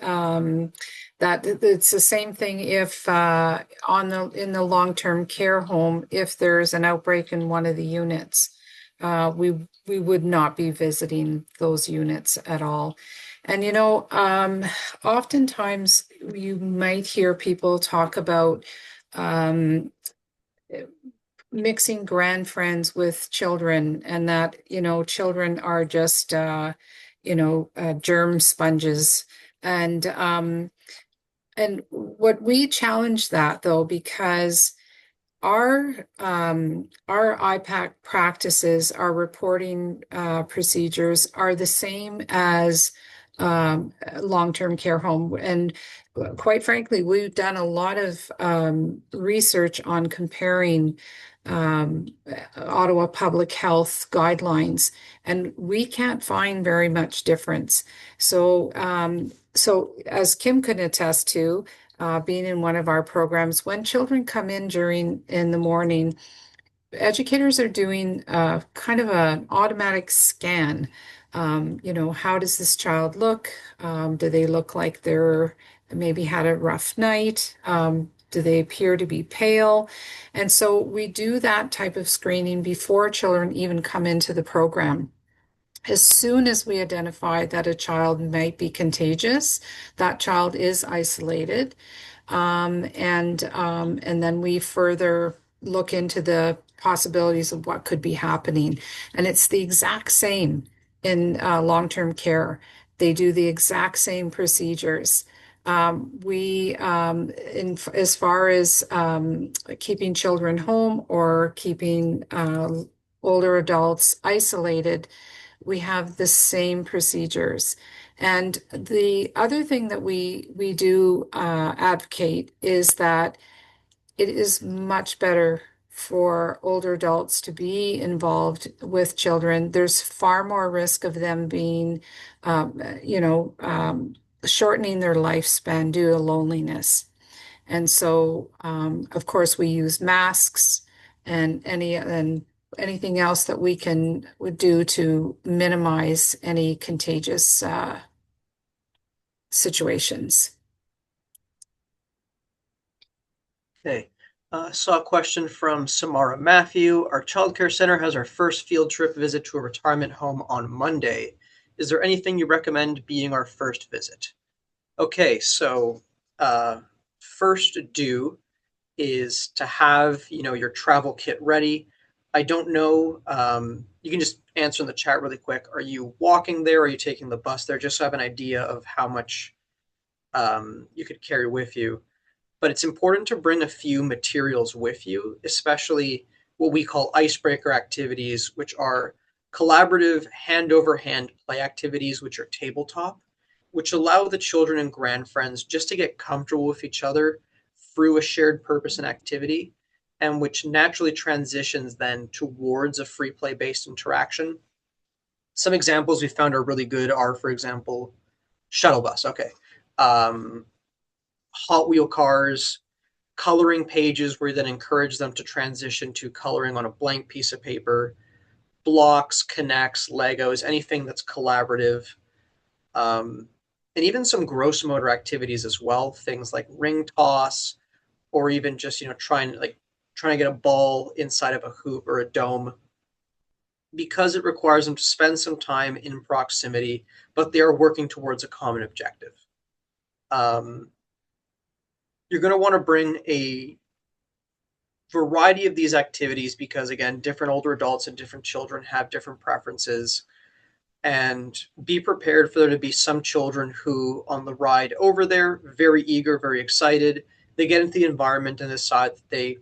that it's the same thing if in the long-term care home, if there's an outbreak in one of the units, we would not be visiting those units at all. And oftentimes you might hear people talk about mixing grandfriends with children, and that children are just germ sponges, and what we challenge that though, because our IPAC practices, our reporting procedures are the same as long-term care home. And quite frankly, we've done a lot of research on comparing Ottawa public health guidelines, and we can't find very much difference. So, as Kim could attest to, being in one of our programs, when children come in in the morning, educators are doing kind of an automatic scan. How does this child look? Do they look like they're maybe had a rough night? Do they appear to be pale? And so we do that type of screening before children even come into the program. As soon as we identify that a child might be contagious, that child is isolated. And then we further look into the possibilities of what could be happening. And it's the exact same in long-term care. They do the exact same procedures. As far as keeping children home or keeping older adults isolated, we have the same procedures. And the other thing that we do advocate is that it is much better for older adults to be involved with children. There's far more risk of them being, shortening their lifespan due to loneliness. And so, of course, we use masks and anything else that we would do to minimize any contagious situations. Okay. Saw a question from Samara Matthew. Our childcare center has our first field trip visit to a retirement home on Monday. Is there anything you recommend being our first visit? Okay, so first do is to have your travel kit ready. I don't know. You can just answer in the chat really quick. Are you walking there? Or are you taking the bus there? Just so I have an idea of how much you could carry with you. But it's important to bring a few materials with you, especially what we call icebreaker activities, which are collaborative hand over hand play activities, which are tabletop, which allow the children and grandfriends just to get comfortable with each other through a shared purpose and activity, and which naturally transitions then towards a free play based interaction. Some examples we found are really good are, for example, shuttle bus. Okay. Hot wheel cars, coloring pages where you then encourage them to transition to coloring on a blank piece of paper, blocks, connects, Legos, anything that's collaborative, and even some gross motor activities as well, things like ring toss, or even just trying to get a ball inside of a hoop or a dome, because it requires them to spend some time in proximity, but they are working towards a common objective. You're going to want to bring a variety of these activities because, again, different older adults and different children have different preferences. And be prepared for there to be some children who, on the ride over there, very eager, very excited, they get into the environment and decide that they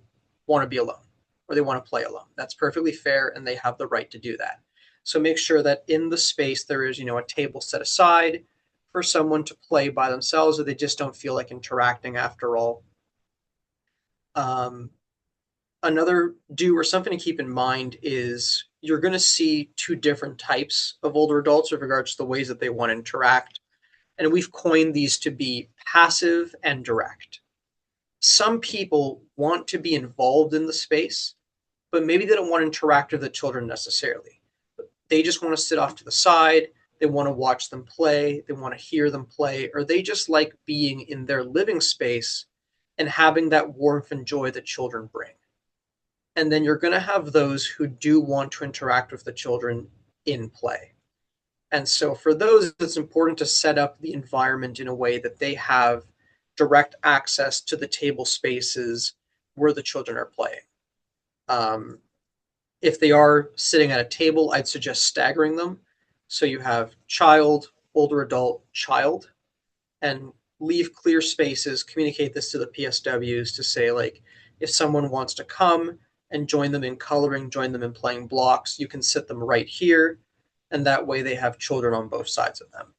want to be alone or they want to play alone. That's perfectly fair, and they have the right to do that. So make sure that in the space there is, a table set aside for someone to play by themselves, or they just don't feel like interacting after all. Another do or something to keep in mind is you're going to see two different types of older adults with regards to the ways that they want to interact. And we've coined these to be passive and direct. Some people want to be involved in the space, but maybe they don't want to interact with the children necessarily. They just want to sit off to the side. They want to watch them play. They want to hear them play, or they just like being in their living space and having that warmth and joy that children bring. And then you're going to have those who do want to interact with the children in play. And so for those, it's important to set up the environment in a way that they have direct access to the table spaces where the children are playing. If they are sitting at a table, I'd suggest staggering them. So you have child, older adult, child, and leave clear spaces. Communicate this to the PSWs to say, like, if someone wants to come and join them in coloring, join them in playing blocks, you can sit them right here, and that way they have children on both sides of them.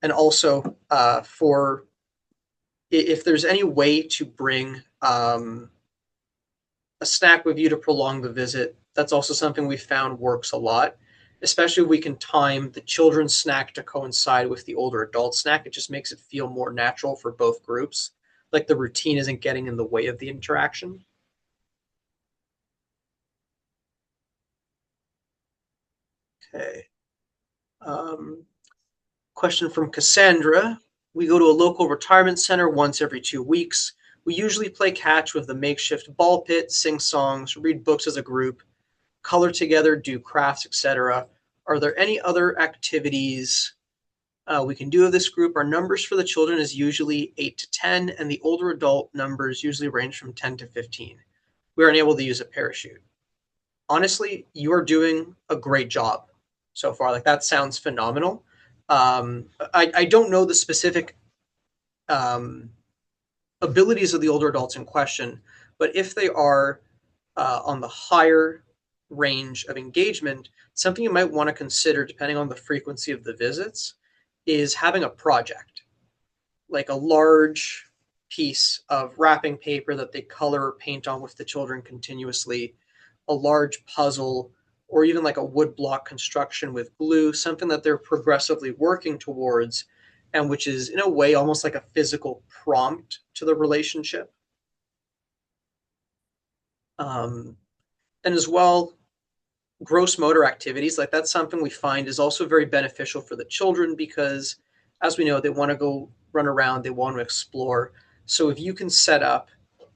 And also, for if there's any way to bring a snack with you to prolong the visit, that's also something we found works a lot, especially if we can time the children's snack to coincide with the older adult snack. It just makes it feel more natural for both groups. Like the routine isn't getting in the way of the interaction. Okay. Question from Cassandra. We go to a local retirement center once every 2 weeks. We usually play catch with the makeshift ball pit, sing songs, read books as a group, color together, do crafts, etc. Are there any other activities we can do with this group? Our numbers for the children is usually 8 to 10, and the older adult numbers usually range from 10 to 15. We aren't able to use a parachute. Honestly, you are doing a great job so far. Like, that sounds phenomenal. I don't know the specific abilities of the older adults in question, but if they are on the higher range of engagement, something you might want to consider, depending on the frequency of the visits, is having a project, like a large piece of wrapping paper that they color or paint on with the children continuously, a large puzzle, or even like a wood block construction with glue, something that they're progressively working towards, and which is in a way almost like a physical prompt to the relationship. And as well, gross motor activities, like that's something we find is also very beneficial for the children because, as we know, they want to go run around, they want to explore. So if you can set up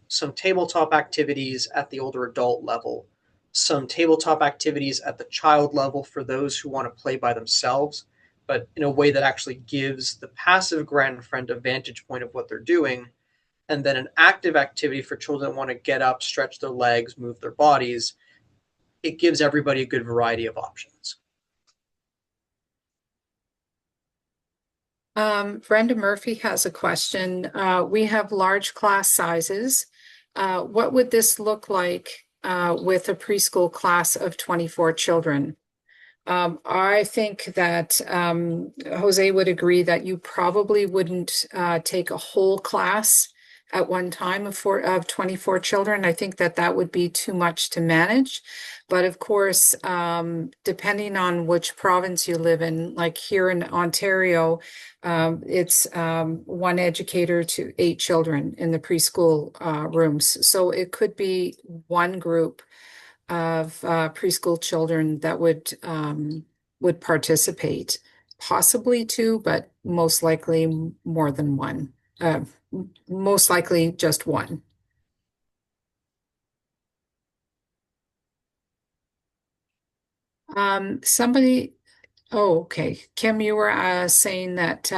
some tabletop activities at the older adult level, some tabletop activities at the child level for those who want to play by themselves, but in a way that actually gives the passive grandfriend a vantage point of what they're doing, and then an active activity for children that want to get up, stretch their legs, move their bodies, it gives everybody a good variety of options. Brenda Murphy has a question. We have large class sizes. What would this look like with a preschool class of 24 children? I think that Jose would agree that you probably wouldn't take a whole class at one time of 24 children. I think that that would be too much to manage. But of course, depending on which province you live in, like here in Ontario, it's one educator to 8 children in the preschool rooms. So it could be one group of preschool children that would participate, possibly 2, but most likely more than one. Most likely just one. Somebody, oh, okay. Kim, you were saying that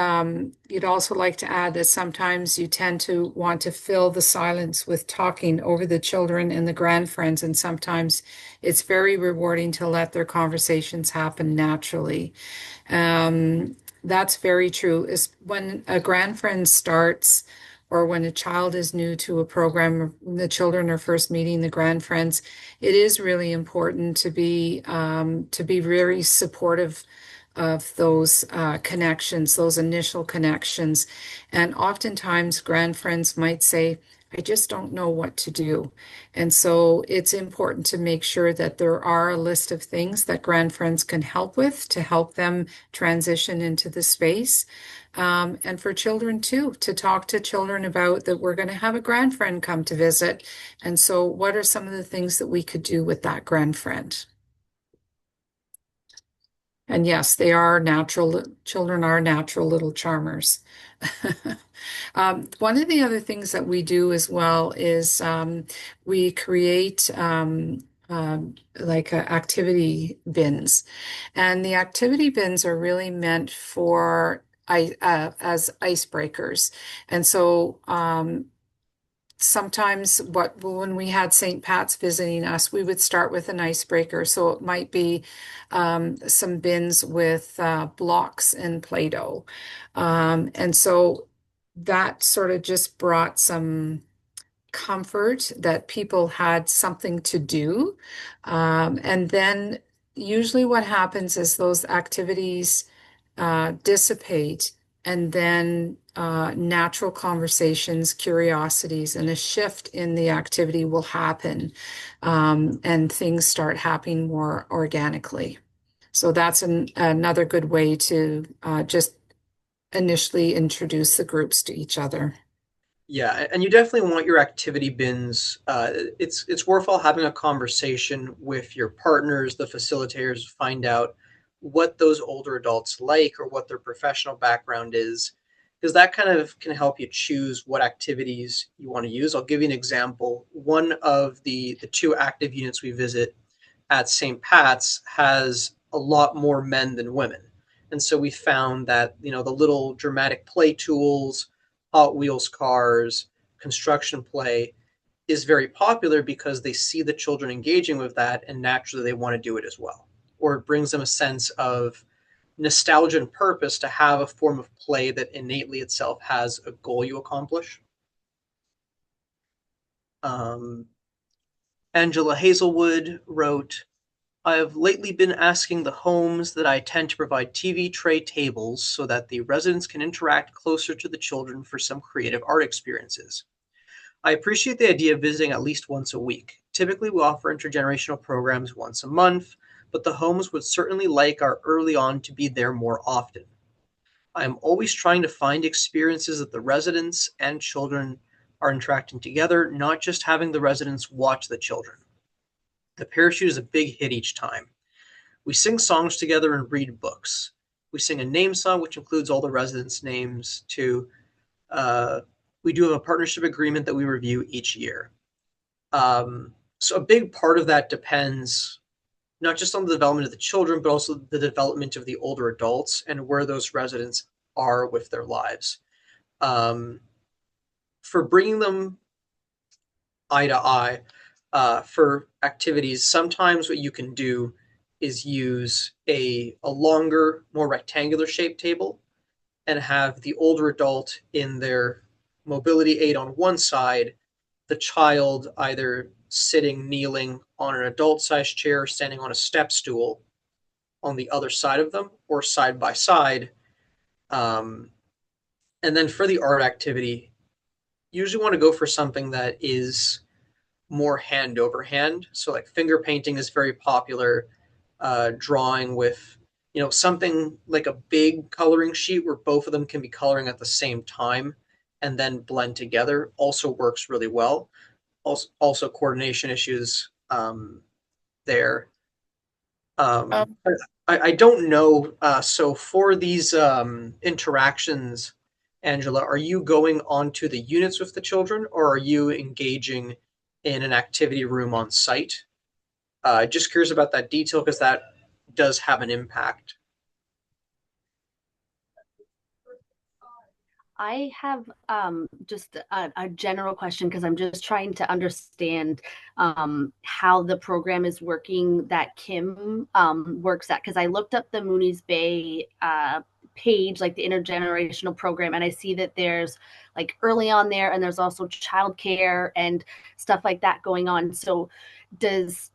you'd also like to add that sometimes you tend to want to fill the silence with talking over the children and the grandfriends, and sometimes it's very rewarding to let their conversations happen naturally. That's very true. Is when a grandfriend starts, or when a child is new to a program, the children are first meeting the grandfriends, it is really important to be very supportive of those connections, those initial connections. And oftentimes, grandfriends might say, I just don't know what to do. And so it's important to make sure that there are a list of things that grandfriends can help with to help them transition into the space. And for children too, to talk to children about that we're going to have a grandfriend come to visit. And so what are some of the things that we could do with that grandfriend? And yes, they are natural, children are natural little charmers. One of the other things that we do as well is we create like activity bins. And the activity bins are really meant for as icebreakers. And so sometimes when we had St. Pat's visiting us, we would start with an icebreaker. So it might be some bins with blocks and Play-Doh. And so that sort of just brought some comfort that people had something to do. And then usually what happens is those activities dissipate, and then natural conversations, curiosities, and a shift in the activity will happen, and things start happening more organically. So that's another good way to just initially introduce the groups to each other. Yeah, and you definitely want your activity bins. It's worthwhile having a conversation with your partners, the facilitators, to find out what those older adults like or what their professional background is, because that kind of can help you choose what activities you want to use. I'll give you an example. One of the 2 active units we visit at St. Pat's has a lot more men than women. And so we found that, the little dramatic play tools, Hot Wheels cars, construction play is very popular because they see the children engaging with that and naturally they want to do it as well. Or it brings them a sense of nostalgia and purpose to have a form of play that innately itself has a goal you accomplish. Angela Hazelwood wrote, I have lately been asking the homes that I attend to provide TV tray tables so that the residents can interact closer to the children for some creative art experiences. I appreciate the idea of visiting at least once a week. Typically, we offer intergenerational programs once a month, but the homes would certainly like our early on to be there more often. I am always trying to find experiences that the residents and children are interacting together, not just having the residents watch the children. The parachute is a big hit each time. We sing songs together and read books. We sing a name song, which includes all the residents' names, too. We do have a partnership agreement that we review each year. So a big part of that depends not just on the development of the children, but also the development of the older adults and where those residents are with their lives. For bringing them eye to eye for activities, sometimes what you can do is use a longer, more rectangular shaped table and have the older adult in their mobility aid on one side, the child either sitting, kneeling on an adult sized chair, standing on a step stool on the other side of them, or side by side. And then for the art activity, you usually want to go for something that is more hand over hand. So, like finger painting is very popular. Drawing with, something like a big coloring sheet where both of them can be coloring at the same time and then blend together also works really well. Also coordination issues there. Um, I don't know. So for these interactions, Angela, are you going onto the units with the children, or are you engaging in an activity room on site? Just curious about that detail because that does have an impact. I have just a general question because I'm just trying to understand how the program is working that Kim works at. Because I looked up the Mooney's Bay page, like the intergenerational program, and I see that there's like early on there, and there's also childcare and stuff like that going on. So, does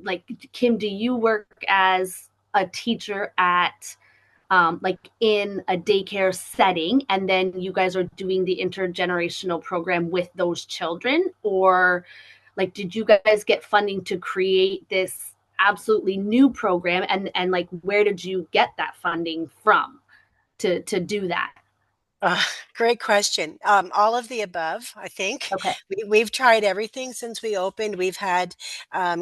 like Kim, do you work as a teacher at like in a daycare setting, and then you guys are doing the intergenerational program with those children? Or like, did you guys get funding to create this absolutely new program, and like where did you get that funding from to do that? Uh, Great question. All of the above, I think. Okay. We've tried everything since we opened. We've had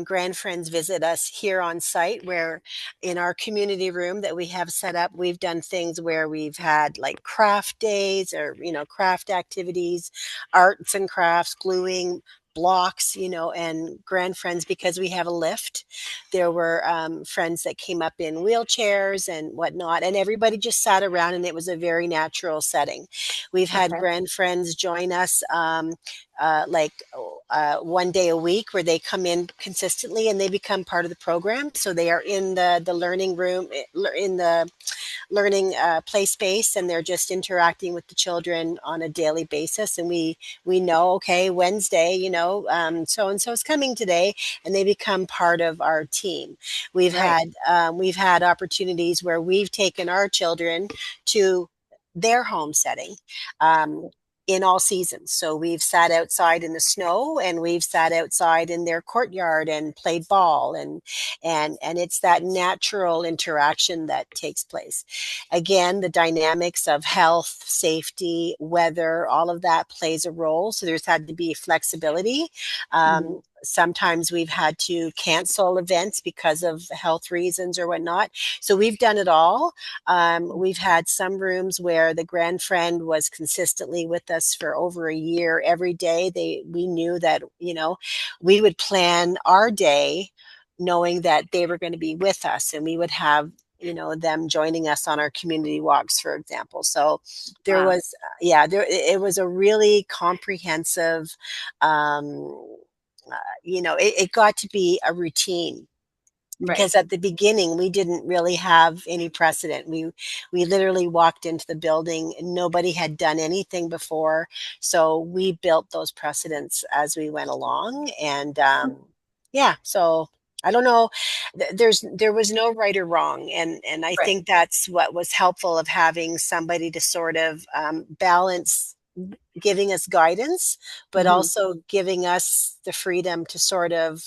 grand friends visit us here on site, where in our community room that we have set up, we've done things where we've had like craft days or, craft activities, arts and crafts, gluing blocks, and grand friends because we have a lift. There were friends that came up in wheelchairs and whatnot, and everybody just sat around, and it was a very natural setting. We've had Okay. grand friends join us like 1 day a week, where they come in consistently and they become part of the program. So they are in the learning room, in the learning play space, and they're just interacting with the children on a daily basis. And we know, okay, Wednesday, so and so is coming today, and they become part of our team. Right. We've had opportunities where we've taken our children to their home setting. In all seasons. So we've sat outside in the snow, and we've sat outside in their courtyard and played ball, and it's that natural interaction that takes place. Again, the dynamics of health, safety, weather, all of that plays a role. So there's had to be flexibility. Mhm. Sometimes we've had to cancel events because of health reasons or whatnot. So we've done it all. We've had some rooms where the grand friend was consistently with us for over a year. Every day we knew that, we would plan our day knowing that they were going to be with us, and we would have, them joining us on our community walks, for example. So there Wow. was, it was a really comprehensive, um, it got to be a routine, Right. because at the beginning we didn't really have any precedent. We literally walked into the building and nobody had done anything before, so we built those precedents as we went along. And yeah, so I don't know. There was no right or wrong, and I Right. think that's what was helpful of having somebody to sort of balance giving us guidance, but Hmm. also giving us the freedom to sort of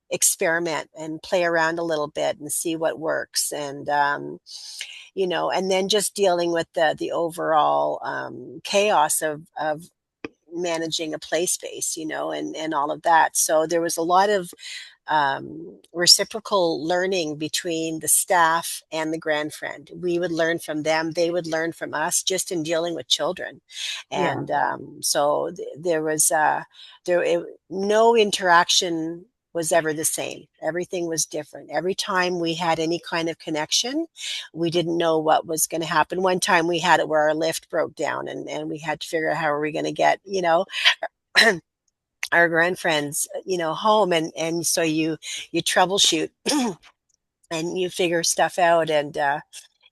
experiment and play around a little bit and see what works. And and then just dealing with the overall chaos of managing a play space, and all of that. So there was a lot of reciprocal learning between the staff and the grand friend. We would learn from them, they would learn from us, just in dealing with children. Yeah. And so there was no interaction was ever the same. Everything was different. Every time we had any kind of connection, we didn't know what was going to happen. One time we had it where our lift broke down, and we had to figure out how are we going to get, our grandfriends, home. And so you troubleshoot and you figure stuff out. And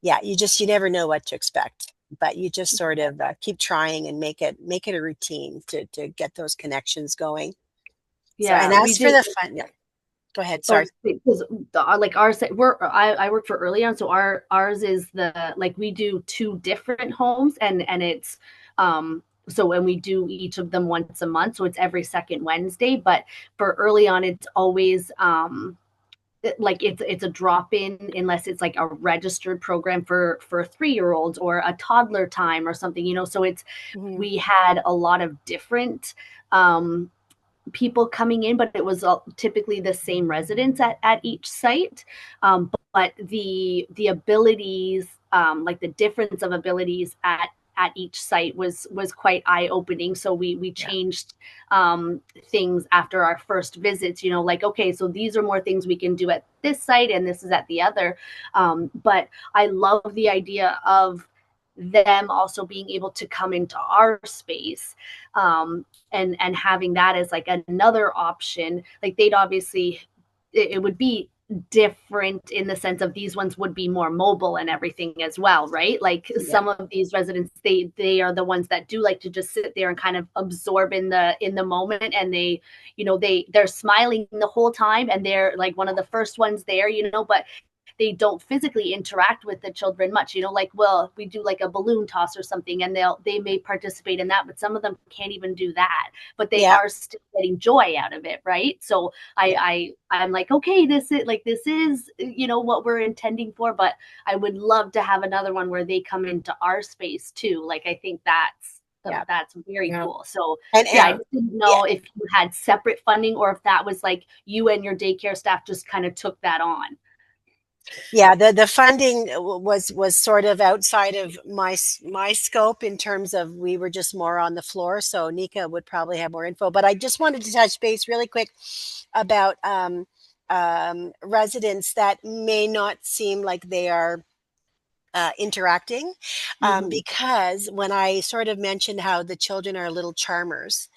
yeah, you never know what to expect, but you just sort of keep trying and make it a routine to get those connections going. So, and Yeah, we as for did. the fun, yeah, go ahead. Oh, Sorry. because like ours, I work for early on, so ours is like we do two different homes, and it's so when we do each of them once a month, so it's every second Wednesday. But for early on, it's always like it's a drop in unless it's like a registered program for 3-year-olds or a toddler time or something, so it's Mhm. we had a lot of different people coming in, but it was typically the same residents at each site. But the abilities, like the difference of abilities at each site was quite eye opening. So we Yeah. changed things after our first visits. Like, okay, so these are more things we can do at this site, and this is at the other. But I love the idea of them also being able to come into our space, and having that as like another option. Like they'd obviously, it would be different in the sense of these ones would be more mobile and everything as well, right? Like Yeah. some of these residents, they are the ones that do like to just sit there and kind of absorb in the moment, and they're smiling the whole time, and they're like one of the first ones there, but they don't physically interact with the children much, like, well, we do like a balloon toss or something, and they may participate in that, but some of them can't even do that, but they Yeah. are still getting joy out of it, right? So I'm like, okay, this is what we're intending for, but I would love to have another one where they come into our space too. Like, I think Yeah. that's very Yeah. cool. So And yeah, I just didn't know yeah. if you had separate funding or if that was like you and your daycare staff just kind of took that on. Yeah, the funding was sort of outside of my scope, in terms of we were just more on the floor. So Nika would probably have more info, but I just wanted to touch base really quick about residents that may not seem like they are interacting, because when I sort of mentioned how the children are little charmers,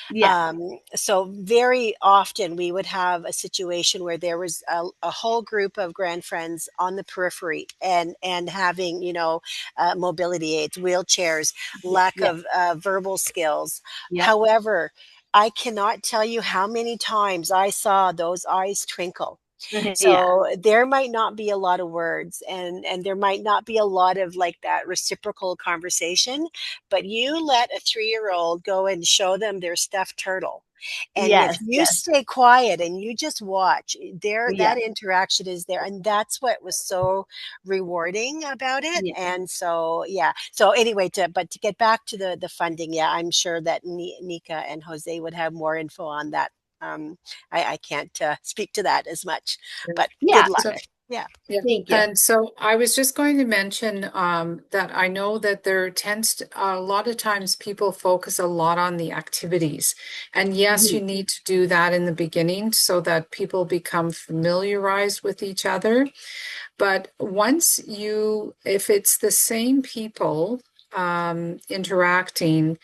Yeah. so very often we would have a situation where there was a whole group of grandfriends on the periphery, and having, mobility aids, wheelchairs, lack Yeah. of verbal skills. Yeah. However, I cannot tell you how many times I saw those eyes twinkle. Yeah. So there might not be a lot of words, and there might not be a lot of like that reciprocal conversation, but you let a 3-year-old go and show them their stuffed turtle. And if Yes. you Yes. stay quiet and you just watch, there Yeah. that interaction is there. And that's what was so rewarding about it. Yeah. And so yeah. So anyway, to get back to the funding, yeah, I'm sure that Nika and Jose would have more info on that. I can't speak to that as much, but good Yeah. luck. So, Yeah. yeah. Thank you. And so I was just going to mention that I know that there tends to, a lot of times people focus a lot on the activities. And yes, you need to do that in the beginning so that people become familiarized with each other. But if it's the same people interacting,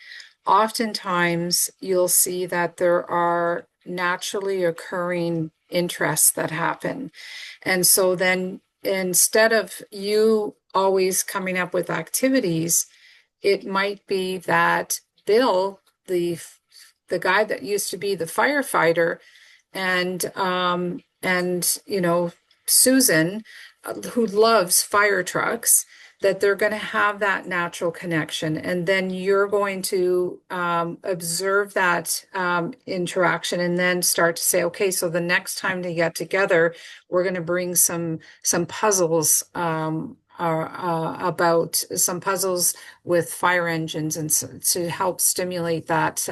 oftentimes you'll see that there are naturally occurring interests that happen. And so then instead of you always coming up with activities, it might be that Bill, the guy that used to be the firefighter, and Susan, who loves fire trucks, that they're going to have that natural connection. And then you're going to observe that interaction and then start to say, okay, so the next time they get together, we're going to bring some puzzles about some puzzles with fire engines and to help stimulate that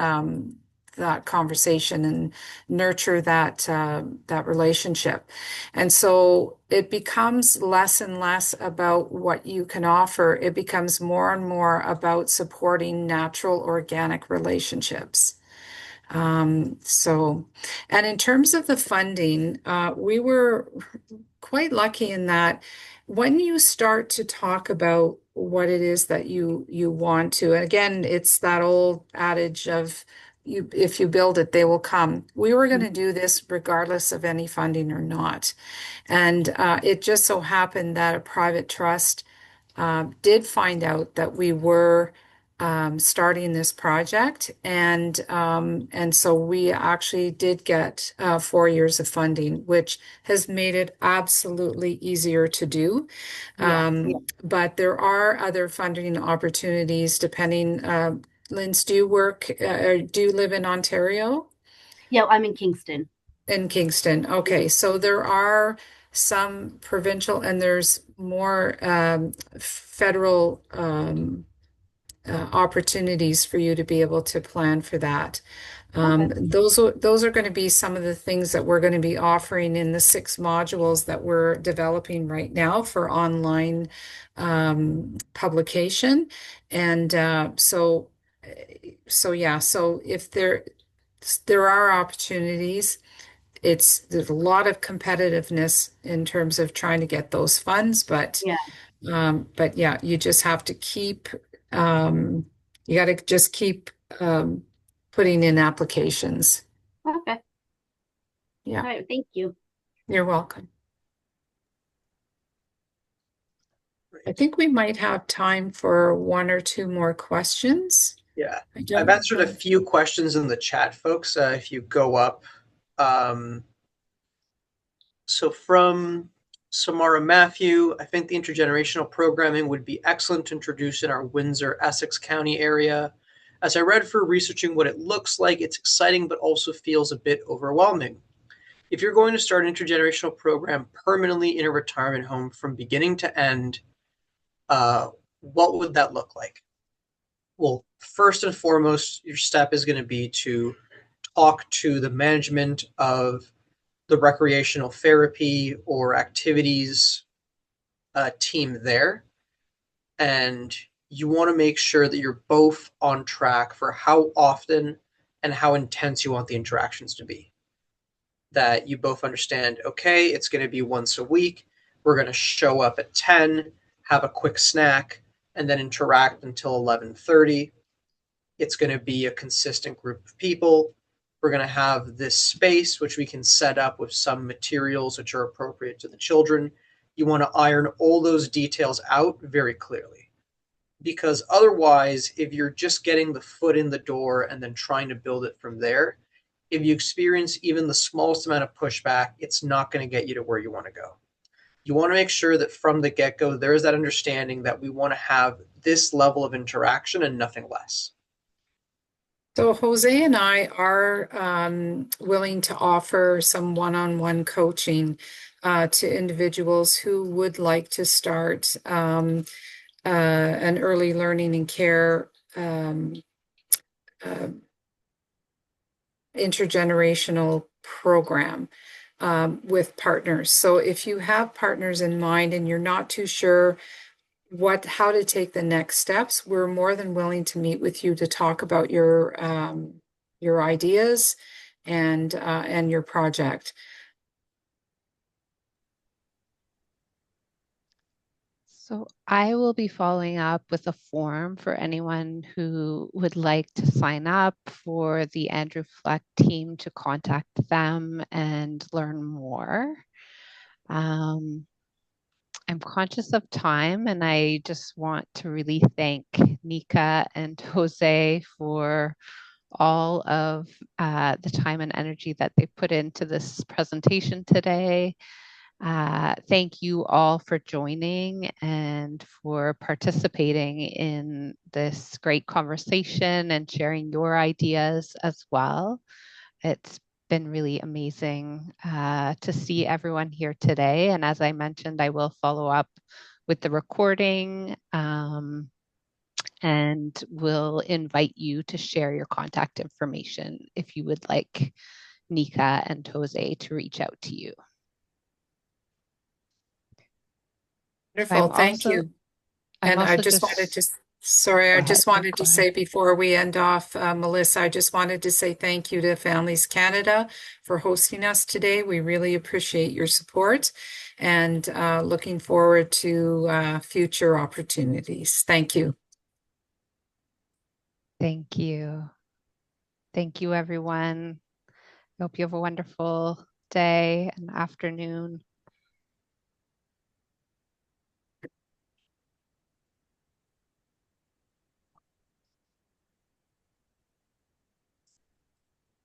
conversation and nurture that relationship. And so it becomes less and less about what you can offer. It becomes more and more about supporting natural, organic relationships. So, and in terms of the funding, we were quite lucky in that when you start to talk about what it is that you want to, and again, it's that old adage of you, if you build it, they will come. We were going to do this regardless of any funding or not. And it just so happened that a private trust did find out that we were starting this project, and so we actually did get 4 years of funding, which has made it absolutely easier to do. But there are other funding opportunities depending. Linz, do you work? Do you live in Ontario? Yeah, I'm in Kingston. In Kingston. Okay, so there are some provincial and there's more federal opportunities for you to be able to plan for that. Okay. Those are going to be some of the things that we're going to be offering in the 6 modules that we're developing right now for online publication. And so yeah, so if there are opportunities, there's a lot of competitiveness in terms of trying to get those funds, Yeah. but yeah, you just have to keep um, you got to just keep putting in applications. Okay. All Yeah, right. Thank you. you're welcome. I think we might have time for 1 or 2 more questions. Yeah, I've answered a few questions in the chat, folks. If you go up. So from Samara Matthew, I think the intergenerational programming would be excellent to introduce in our Windsor, Essex County area. As I read for researching what it looks like, it's exciting, but also feels a bit overwhelming. If you're going to start an intergenerational program permanently in a retirement home from beginning to end, what would that look like? Well, first and foremost, your step is going to be to talk to the management of the recreational therapy or activities team there. And you want to make sure that you're both on track for how often and how intense you want the interactions to be. That you both understand, okay, it's going to be once a week. We're going to show up at 10, have a quick snack, and then interact until 11:30. It's going to be a consistent group of people. We're going to have this space, which we can set up with some materials which are appropriate to the children. You want to iron all those details out very clearly. Because otherwise, if you're just getting the foot in the door and then trying to build it from there, if you experience even the smallest amount of pushback, it's not going to get you to where you want to go. You want to make sure that from the get-go, there's that understanding that we want to have this level of interaction and nothing less. So Jose and I are willing to offer some one-on-one coaching to individuals who would like to start an early learning and care intergenerational program with partners. So if you have partners in mind and you're not too sure how to take the next steps, we're more than willing to meet with you to talk about your ideas and your project. So I will be following up with a form for anyone who would like to sign up for the Andrew Fleck team to contact them and learn more. I'm conscious of time, and I just want to really thank Nika and Jose for all of the time and energy that they put into this presentation today. Thank you all for joining and for participating in this great conversation and sharing your ideas as well. It's been really amazing to see everyone here today. And as I mentioned, I will follow up with the recording and will invite you to share your contact information if you would like Nika and Jose to reach out to you. Wonderful, thank you. And I just wanted to, sorry, I just wanted to say before we end off, Melissa, I just wanted to say thank you to Families Canada for hosting us today. We really appreciate your support and looking forward to future opportunities. Thank you. Thank you. Thank you, everyone. I hope you have a wonderful day and afternoon.